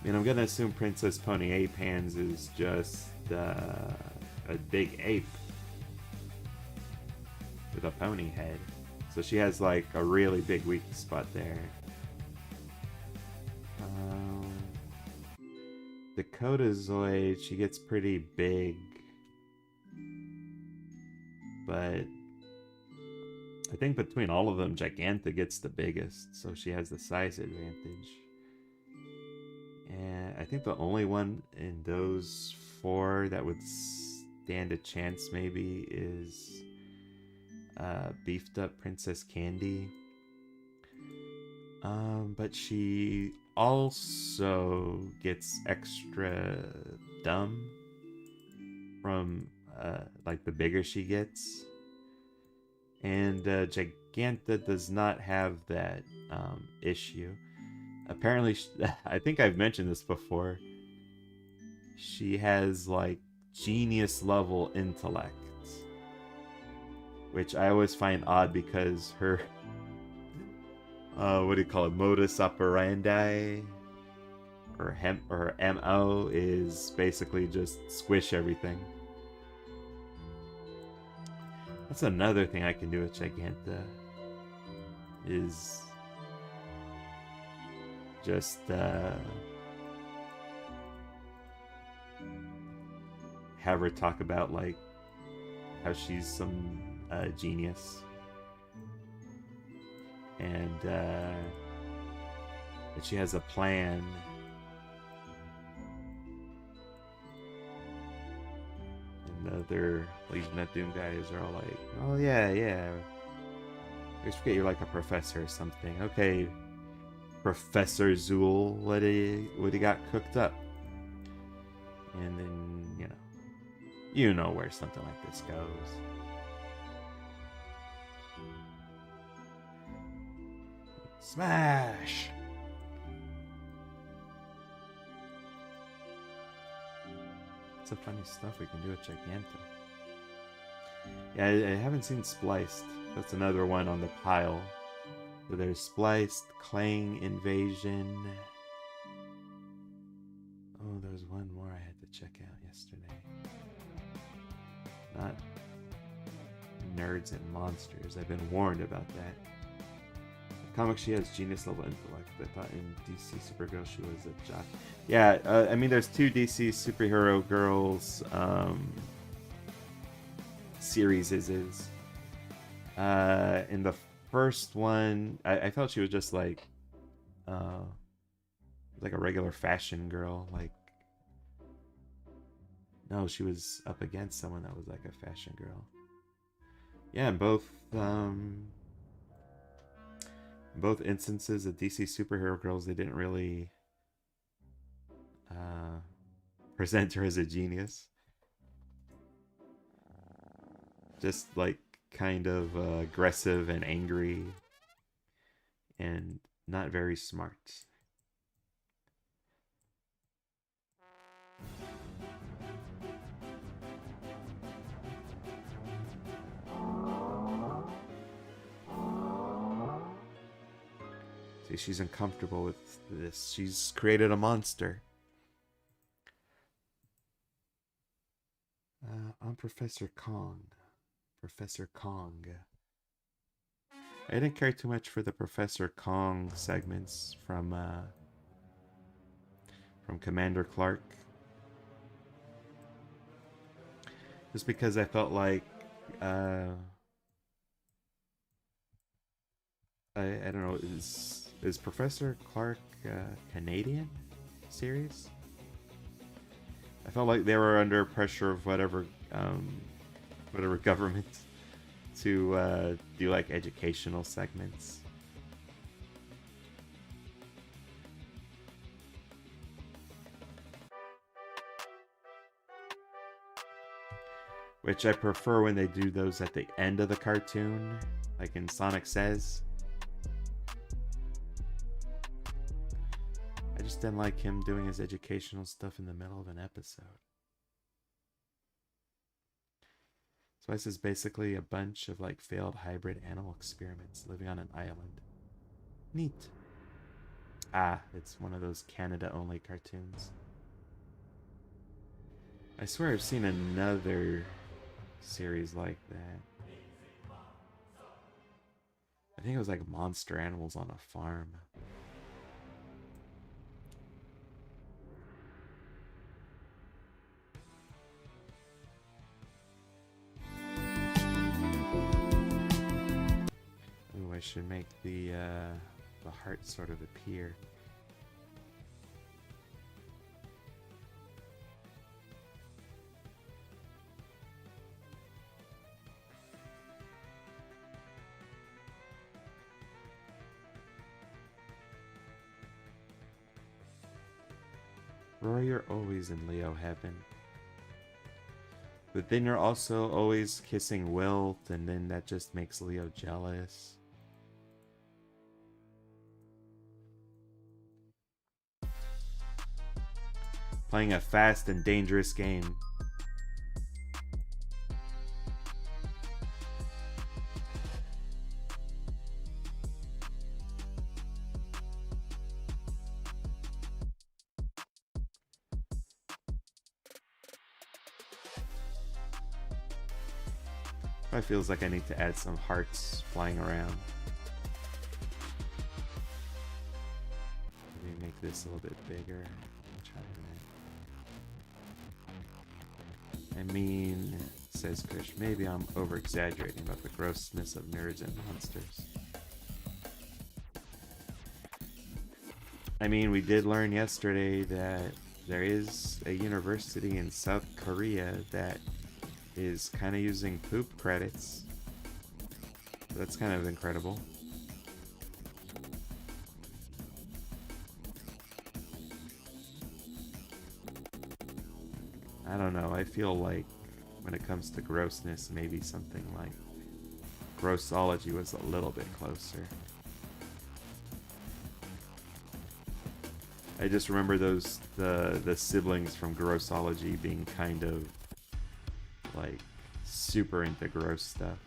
I mean, I'm gonna assume Princess Pony Ape Hands is just a big ape with a pony head. So she has like a really big weak spot there. Dakota Zoid, she gets pretty big, but I think between all of them, Giganta gets the biggest, so she has the size advantage. And I think the only one in those four that would stand a chance maybe is beefed up Princess Candy. But she also gets extra dumb from like the bigger she gets. And Giganta does not have that issue. Apparently, I think I've mentioned this before. She has like genius level intellect, which I always find odd because her what do you call it, modus operandi or MO is basically just squish everything. That's another thing I can do with Giganta, is just have her talk about like how she's some genius, and that she has a plan. And the other Legion of Doom guys are all like, oh yeah, I just forget you're like a professor or something. Okay, Professor Zool, what he got cooked up. And then, you know where something like this goes. Smash! Some funny stuff we can do with Giganta. Yeah, I haven't seen Spliced. That's another one on the pile. So there's Spliced, Clang Invasion. Oh, there's one more I had to check out yesterday. Not Nerds and Monsters. I've been warned about that. The comic, she has genius level intellect. I thought in DC Supergirl she was a jock. Yeah, I mean there's two DC Superhero Girls series. In the first one, I felt she was just like a regular fashion girl. Like, no, she was up against someone that was like a fashion girl. Yeah, in both instances of DC Superhero Girls, they didn't really present her as a genius. Just like kind of aggressive and angry and not very smart. See, she's uncomfortable with this. She's created a monster. I'm Professor Kong. Professor Kong. I didn't care too much for the Professor Kong segments from Commander Clark. Just because I felt like I don't know, is Professor Clark Canadian series? I felt like they were under pressure of whatever government to do like educational segments. Which I prefer when they do those at the end of the cartoon, like in Sonic Says. I just didn't like him doing his educational stuff in the middle of an episode. So this is basically a bunch of like failed hybrid animal experiments living on an island. Neat. Ah, it's one of those Canada-only cartoons. I swear I've seen another series like that. I think it was like monster animals on a farm. Ooh, I should make the heart sort of appear. Rory, you're always in Leo heaven. But then you're also always kissing Wilt, and then that just makes Leo jealous. Playing a fast and dangerous game. It feels like I need to add some hearts flying around. Maybe make this a little bit bigger. Try that. I mean, says Kush, maybe I'm over-exaggerating about the grossness of nerds and monsters. I mean, we did learn yesterday that there is a university in South Korea that is kind of using poop credits. That's kind of incredible. I don't know, I feel like when it comes to grossness, maybe something like Grossology was a little bit closer. I just remember the siblings from Grossology being kind of like super into gross stuff.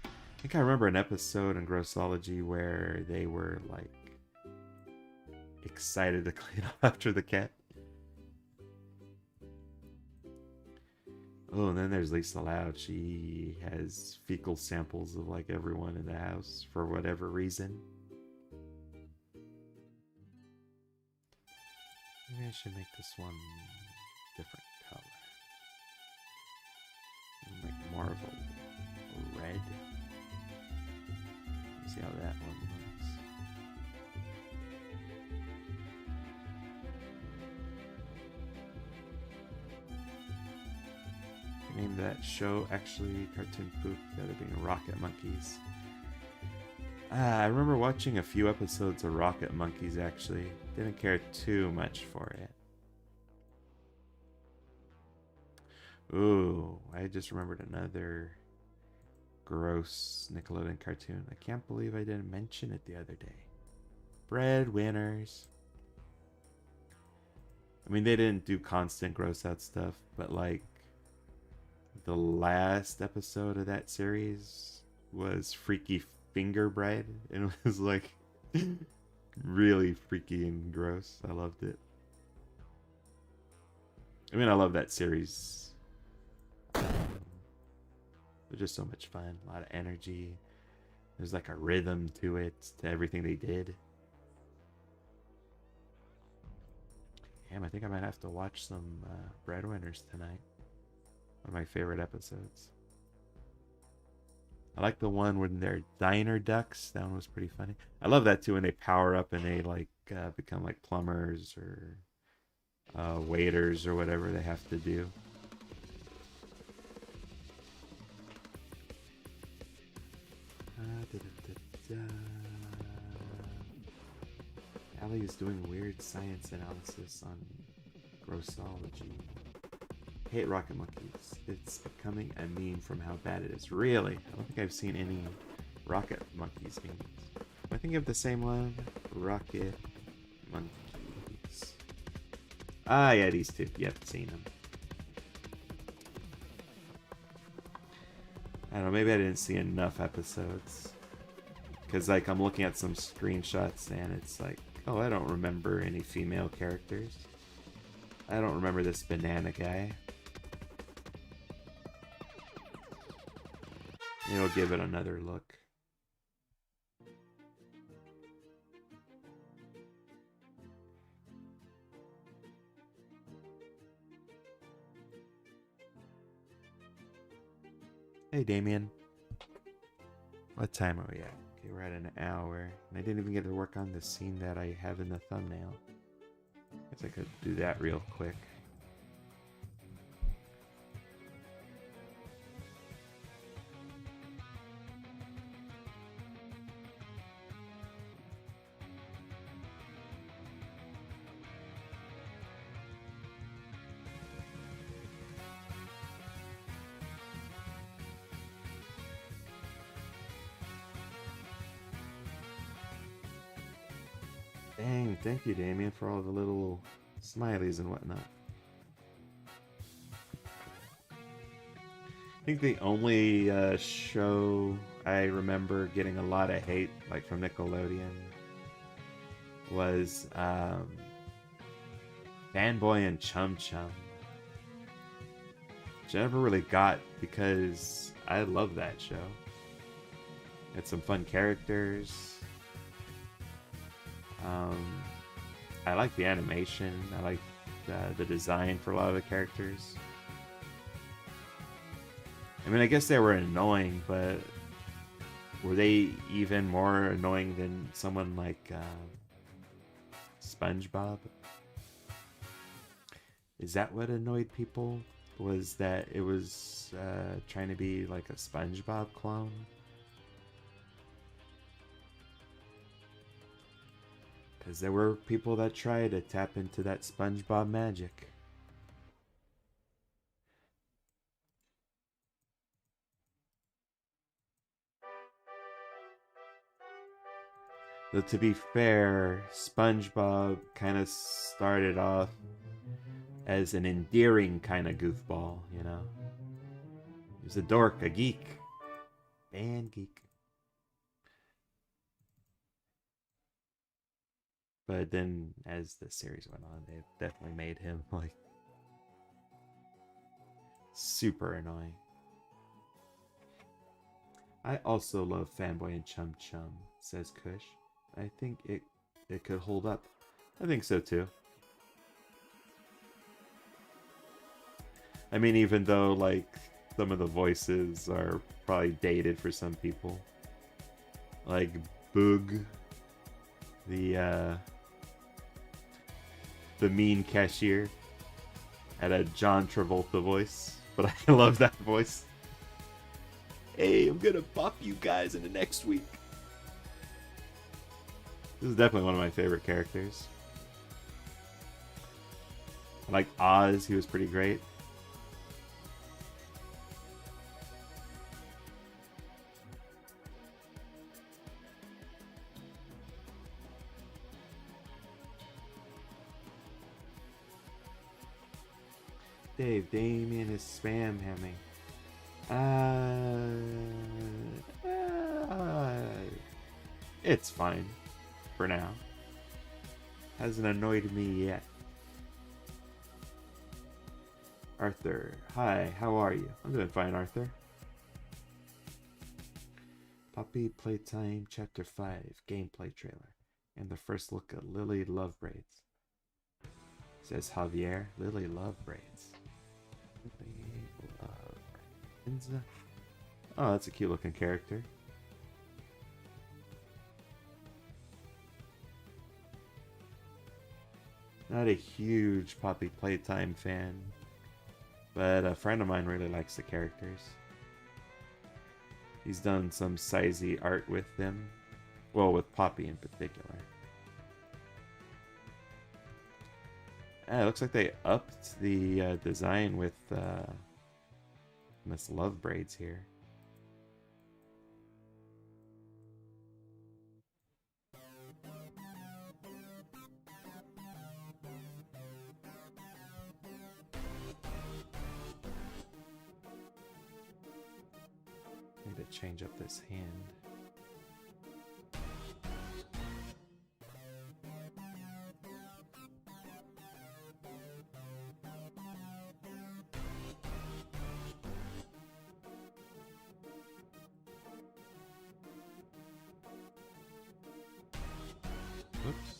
I think I remember an episode in Grossology where they were like excited to clean up after the cat. Oh, and then there's Lisa Loud. She has fecal samples of like everyone in the house for whatever reason. Maybe I should make this one different color. Make more of a red. See how that one looks. I named that show actually Cartoon Poop, the other being Rocket Monkeys. I remember watching a few episodes of Rocket Monkeys actually. Didn't care too much for it. Ooh, I just remembered another gross Nickelodeon cartoon. I can't believe I didn't mention it the other day. Breadwinners. I mean, they didn't do constant gross out stuff, but like the last episode of that series was Freaky Finger Bread, and it was like really freaky and gross. I loved it. I mean, I love that series. They're just so much fun. A lot of energy. There's like a rhythm to it, to everything they did. Damn, I think I might have to watch some Breadwinners tonight. One of my favorite episodes. I like the one when they're diner ducks. That one was pretty funny. I love that too when they power up and they like become like plumbers or waiters or whatever they have to do. Allie is doing weird science analysis on Grossology. Hate Rocket Monkeys. It's becoming a meme from how bad it is. Really? I don't think I've seen any Rocket Monkeys memes. I think of the same one. Rocket Monkeys. Ah, yeah, these two. Yep, seen them. I don't know, maybe I didn't see enough episodes. Because, like, I'm looking at some screenshots and it's like, oh, I don't remember any female characters. I don't remember this banana guy. Maybe I'll give it another look. Hey, Damien. What time are we at? Okay, we're at an hour. And I didn't even get to work on the scene that I have in the thumbnail. Guess I could do that real quick. Dang, thank you, Damien, for all the little smileys and whatnot. I think the only show I remember getting a lot of hate, like from Nickelodeon, was Fanboy and Chum Chum, which I never really got because I love that show. Had some fun characters. I like the animation. I like the design for a lot of the characters. I mean, I guess they were annoying, but were they even more annoying than someone like SpongeBob? Is that what annoyed people? Was that it was trying to be like a SpongeBob clone? Because there were people that tried to tap into that SpongeBob magic. Though to be fair, SpongeBob kind of started off as an endearing kind of goofball, you know? He was a dork, a geek. And geek. But then, as the series went on, they definitely made him, like, super annoying. I also love Fanboy and Chum Chum, says Kush. I think it could hold up. I think so, too. I mean, even though, like, some of the voices are probably dated for some people. Like, Boog, the mean cashier, had a John Travolta voice, but I love that voice. Hey, I'm gonna bop you guys in the next week. This is definitely one of my favorite characters. I like Oz, he was pretty great. Dave, Damien is spam hamming. It's fine. For now. Hasn't annoyed me yet. Arthur. Hi, how are you? I'm doing fine, Arthur. Puppy Playtime Chapter 5 Gameplay Trailer. And the first look at Lily Love Braids. Says Javier. Lily Love Braids. Oh, that's a cute looking character. Not a huge Poppy Playtime fan, but a friend of mine really likes the characters. He's done some sizey art with them. Well, with Poppy in particular. It looks like they upped the design with Miss Love Braids here. to change up this hand. Oops.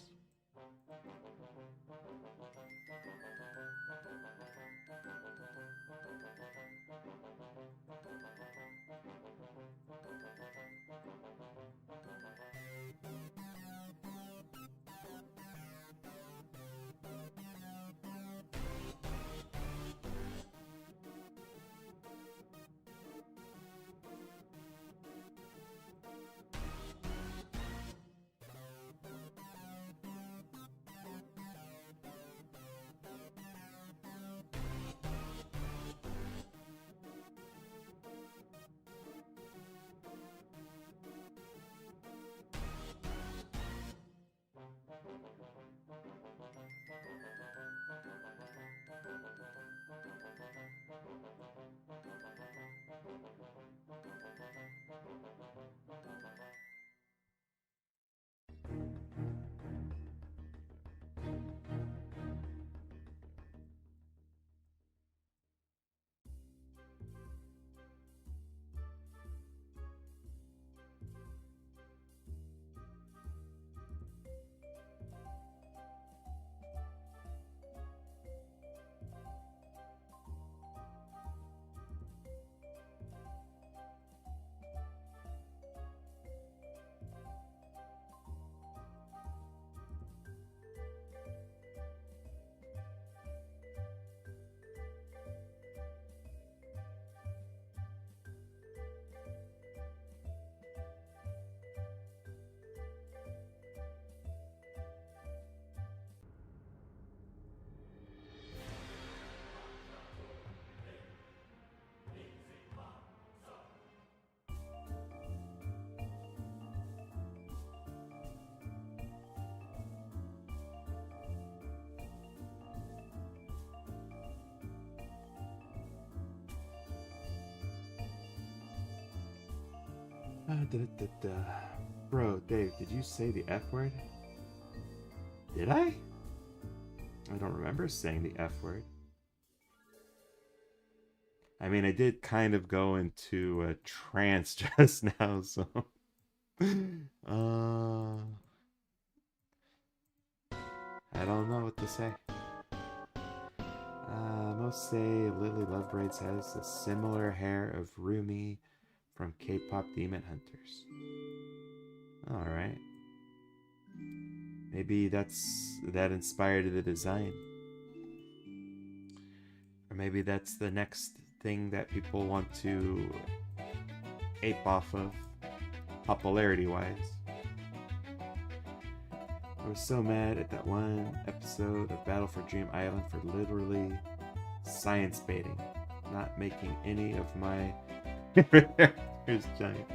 Bro, Dave, did you say the F word? Did I? I don't remember saying the F word. I mean, I did kind of go into a trance just now, so... I don't know what to say. Most say Lily Lovebraids has the similar hair of Rumi from K-pop Demon Hunters. Alright. Maybe that inspired the design. Or maybe that's the next thing that people want to ape off of, popularity-wise. I was so mad at that one episode of Battle for Dream Island for literally science baiting, not making any of my characters giant.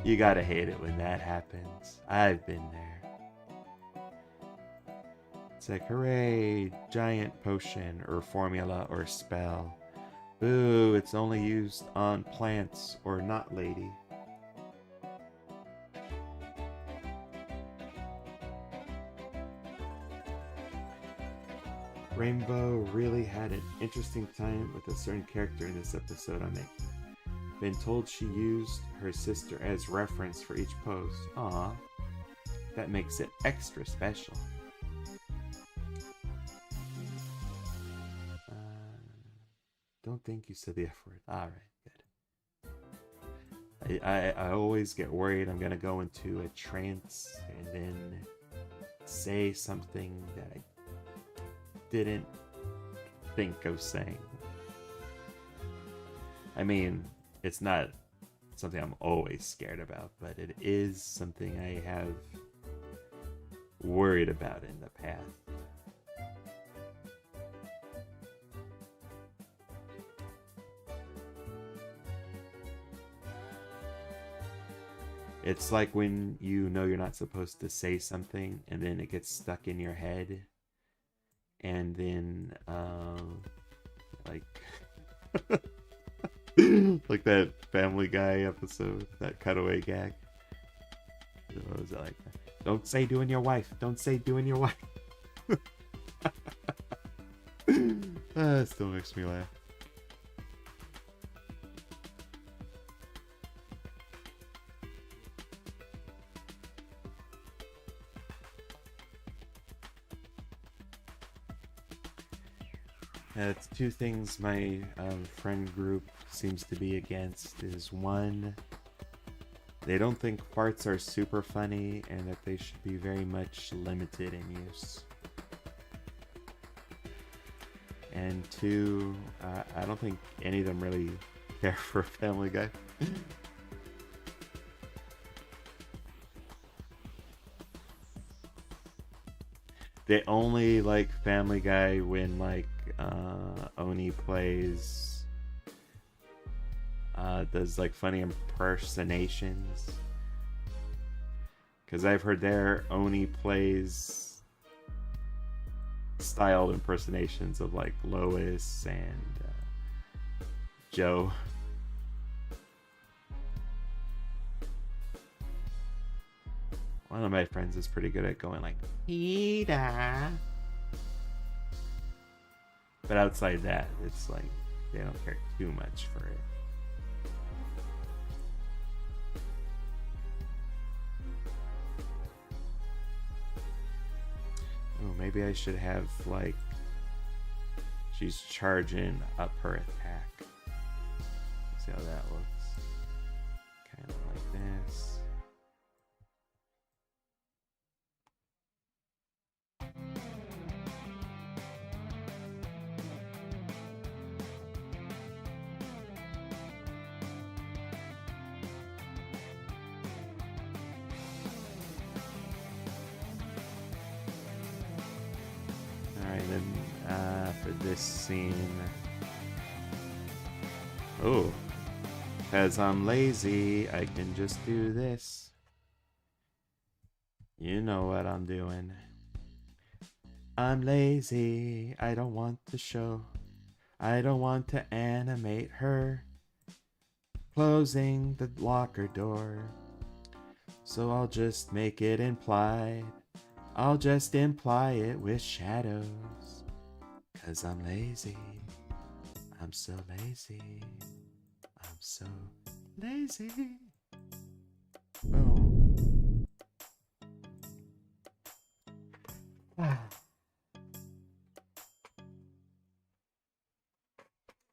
You gotta hate it when that happens. I've been there. It's like, hooray, giant potion or formula or spell. Boo, it's only used on plants or not lady. Rainbow really had an interesting time with a certain character in this episode I'm making. Been told she used her sister as reference for each pose. Aw, that makes it extra special. Don't think you said the F word. Alright, good. I always get worried I'm gonna go into a trance and then say something that I didn't think of saying. I mean, it's not something I'm always scared about, but it is something I have worried about in the past. It's like when you know you're not supposed to say something and then it gets stuck in your head, and then like Like that Family Guy episode, that cutaway gag. What was it like? Don't say doing your wife. Don't say doing your wife. It still makes me laugh. It's two things my friend group seems to be against. Is one, they don't think farts are super funny and that they should be very much limited in use. And two, I don't think any of them really care for Family Guy. They only like Family Guy when like Oni plays does like funny impersonations. Because I've heard there Oni plays styled impersonations of like Lois and Joe. One of my friends is pretty good at going like Peter. But outside that, it's like they don't care too much for it. Oh, maybe I should have like she's charging up her attack. See how that looks. Kind of like this. For this scene, oh, because I'm lazy, I can just do this. You know what I'm doing. I'm lazy, I don't want to show, I don't want to animate her closing the locker door, so I'll just make it implied. I'll just imply it with shadows. 'Cause I'm lazy. I'm so lazy. I'm so lazy. Boom.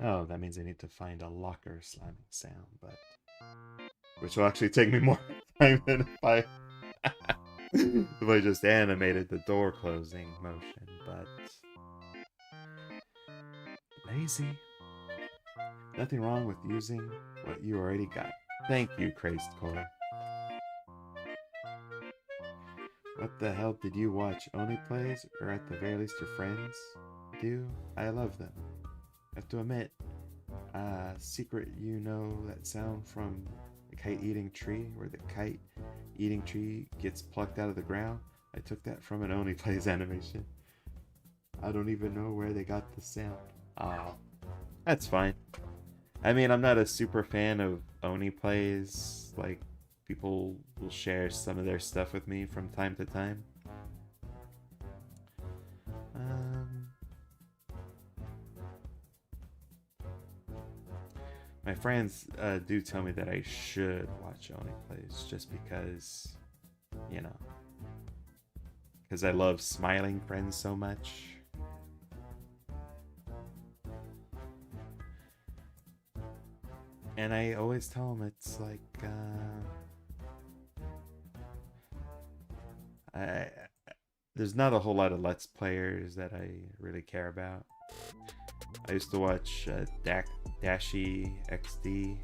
Oh, that means I need to find a locker slamming sound, but which will actually take me more time than if I if I just animated the door closing motion, but lazy. Nothing wrong with using what you already got. Thank you, Crazed Core. What the hell did you watch? Oni plays, or at the very least your friends do? I love them. I have to admit, secret, you know that sound from the kite eating tree, where the kite eating tree gets plucked out of the ground? I took that from an Oni plays animation. I don't even know where they got the sound. That's fine. I mean, I'm not a super fan of Oni plays. Like, people will share some of their stuff with me from time to time. My friends do tell me that I should watch Oni plays just because, you know, because I love Smiling Friends so much. And I always tell them it's like, there's not a whole lot of Let's Players that I really care about. I used to watch Dashi XD.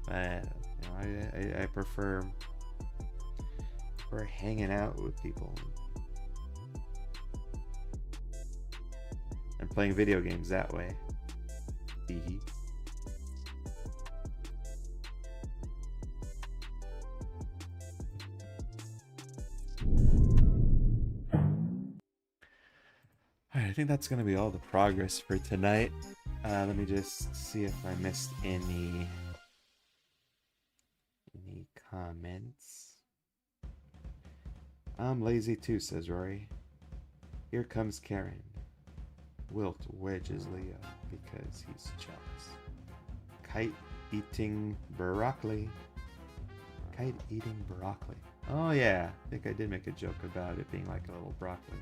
I prefer hanging out with people and playing video games that way. Alright, I think that's going to be all the progress for tonight. Let me just see if I missed any comments. I'm lazy too, says Rory. Here comes Karen. Wilt wedges Leo because he's jealous. Kite eating broccoli. Kite eating broccoli. Oh yeah, I think I did make a joke about it being like a little broccoli.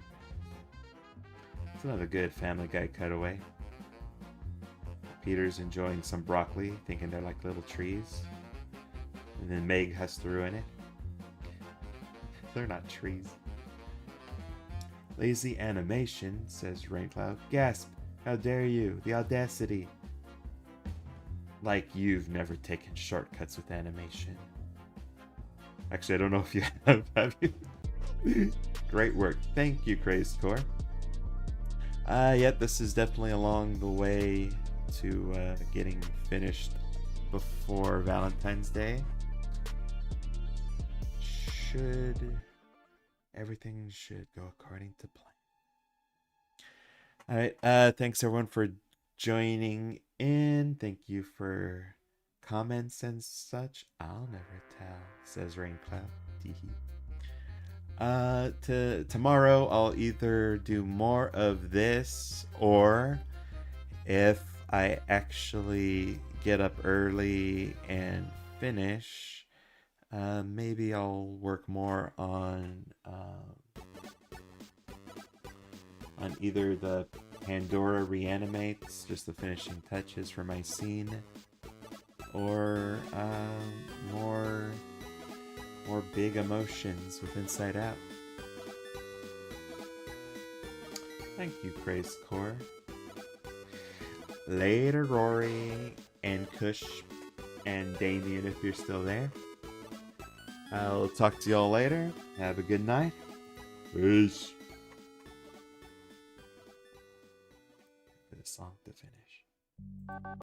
It's another good Family Guy cutaway. Peter's enjoying some broccoli, thinking they're like little trees. And then Meg has to ruin it. They're not trees. Lazy animation, says Raincloud. Gasp! How dare you? The audacity! Like you've never taken shortcuts with animation. Actually, I don't know if you have you? Great work. Thank you, Crazed Core. Yep, this is definitely along the way to getting finished before Valentine's Day. Everything should go according to plan. Alright, thanks everyone for joining in. Thank you for comments and such. I'll never tell, says Raincloud. Tomorrow I'll either do more of this, or if I actually get up early and finish, maybe I'll work more on either the Pandora reanimates, just the finishing touches for my scene, or more big emotions with Inside Out. Thank you, Crazed Core. Later, Rory and Kush and Damien, if you're still there. I'll talk to y'all later. Have a good night. Peace. The song to finish.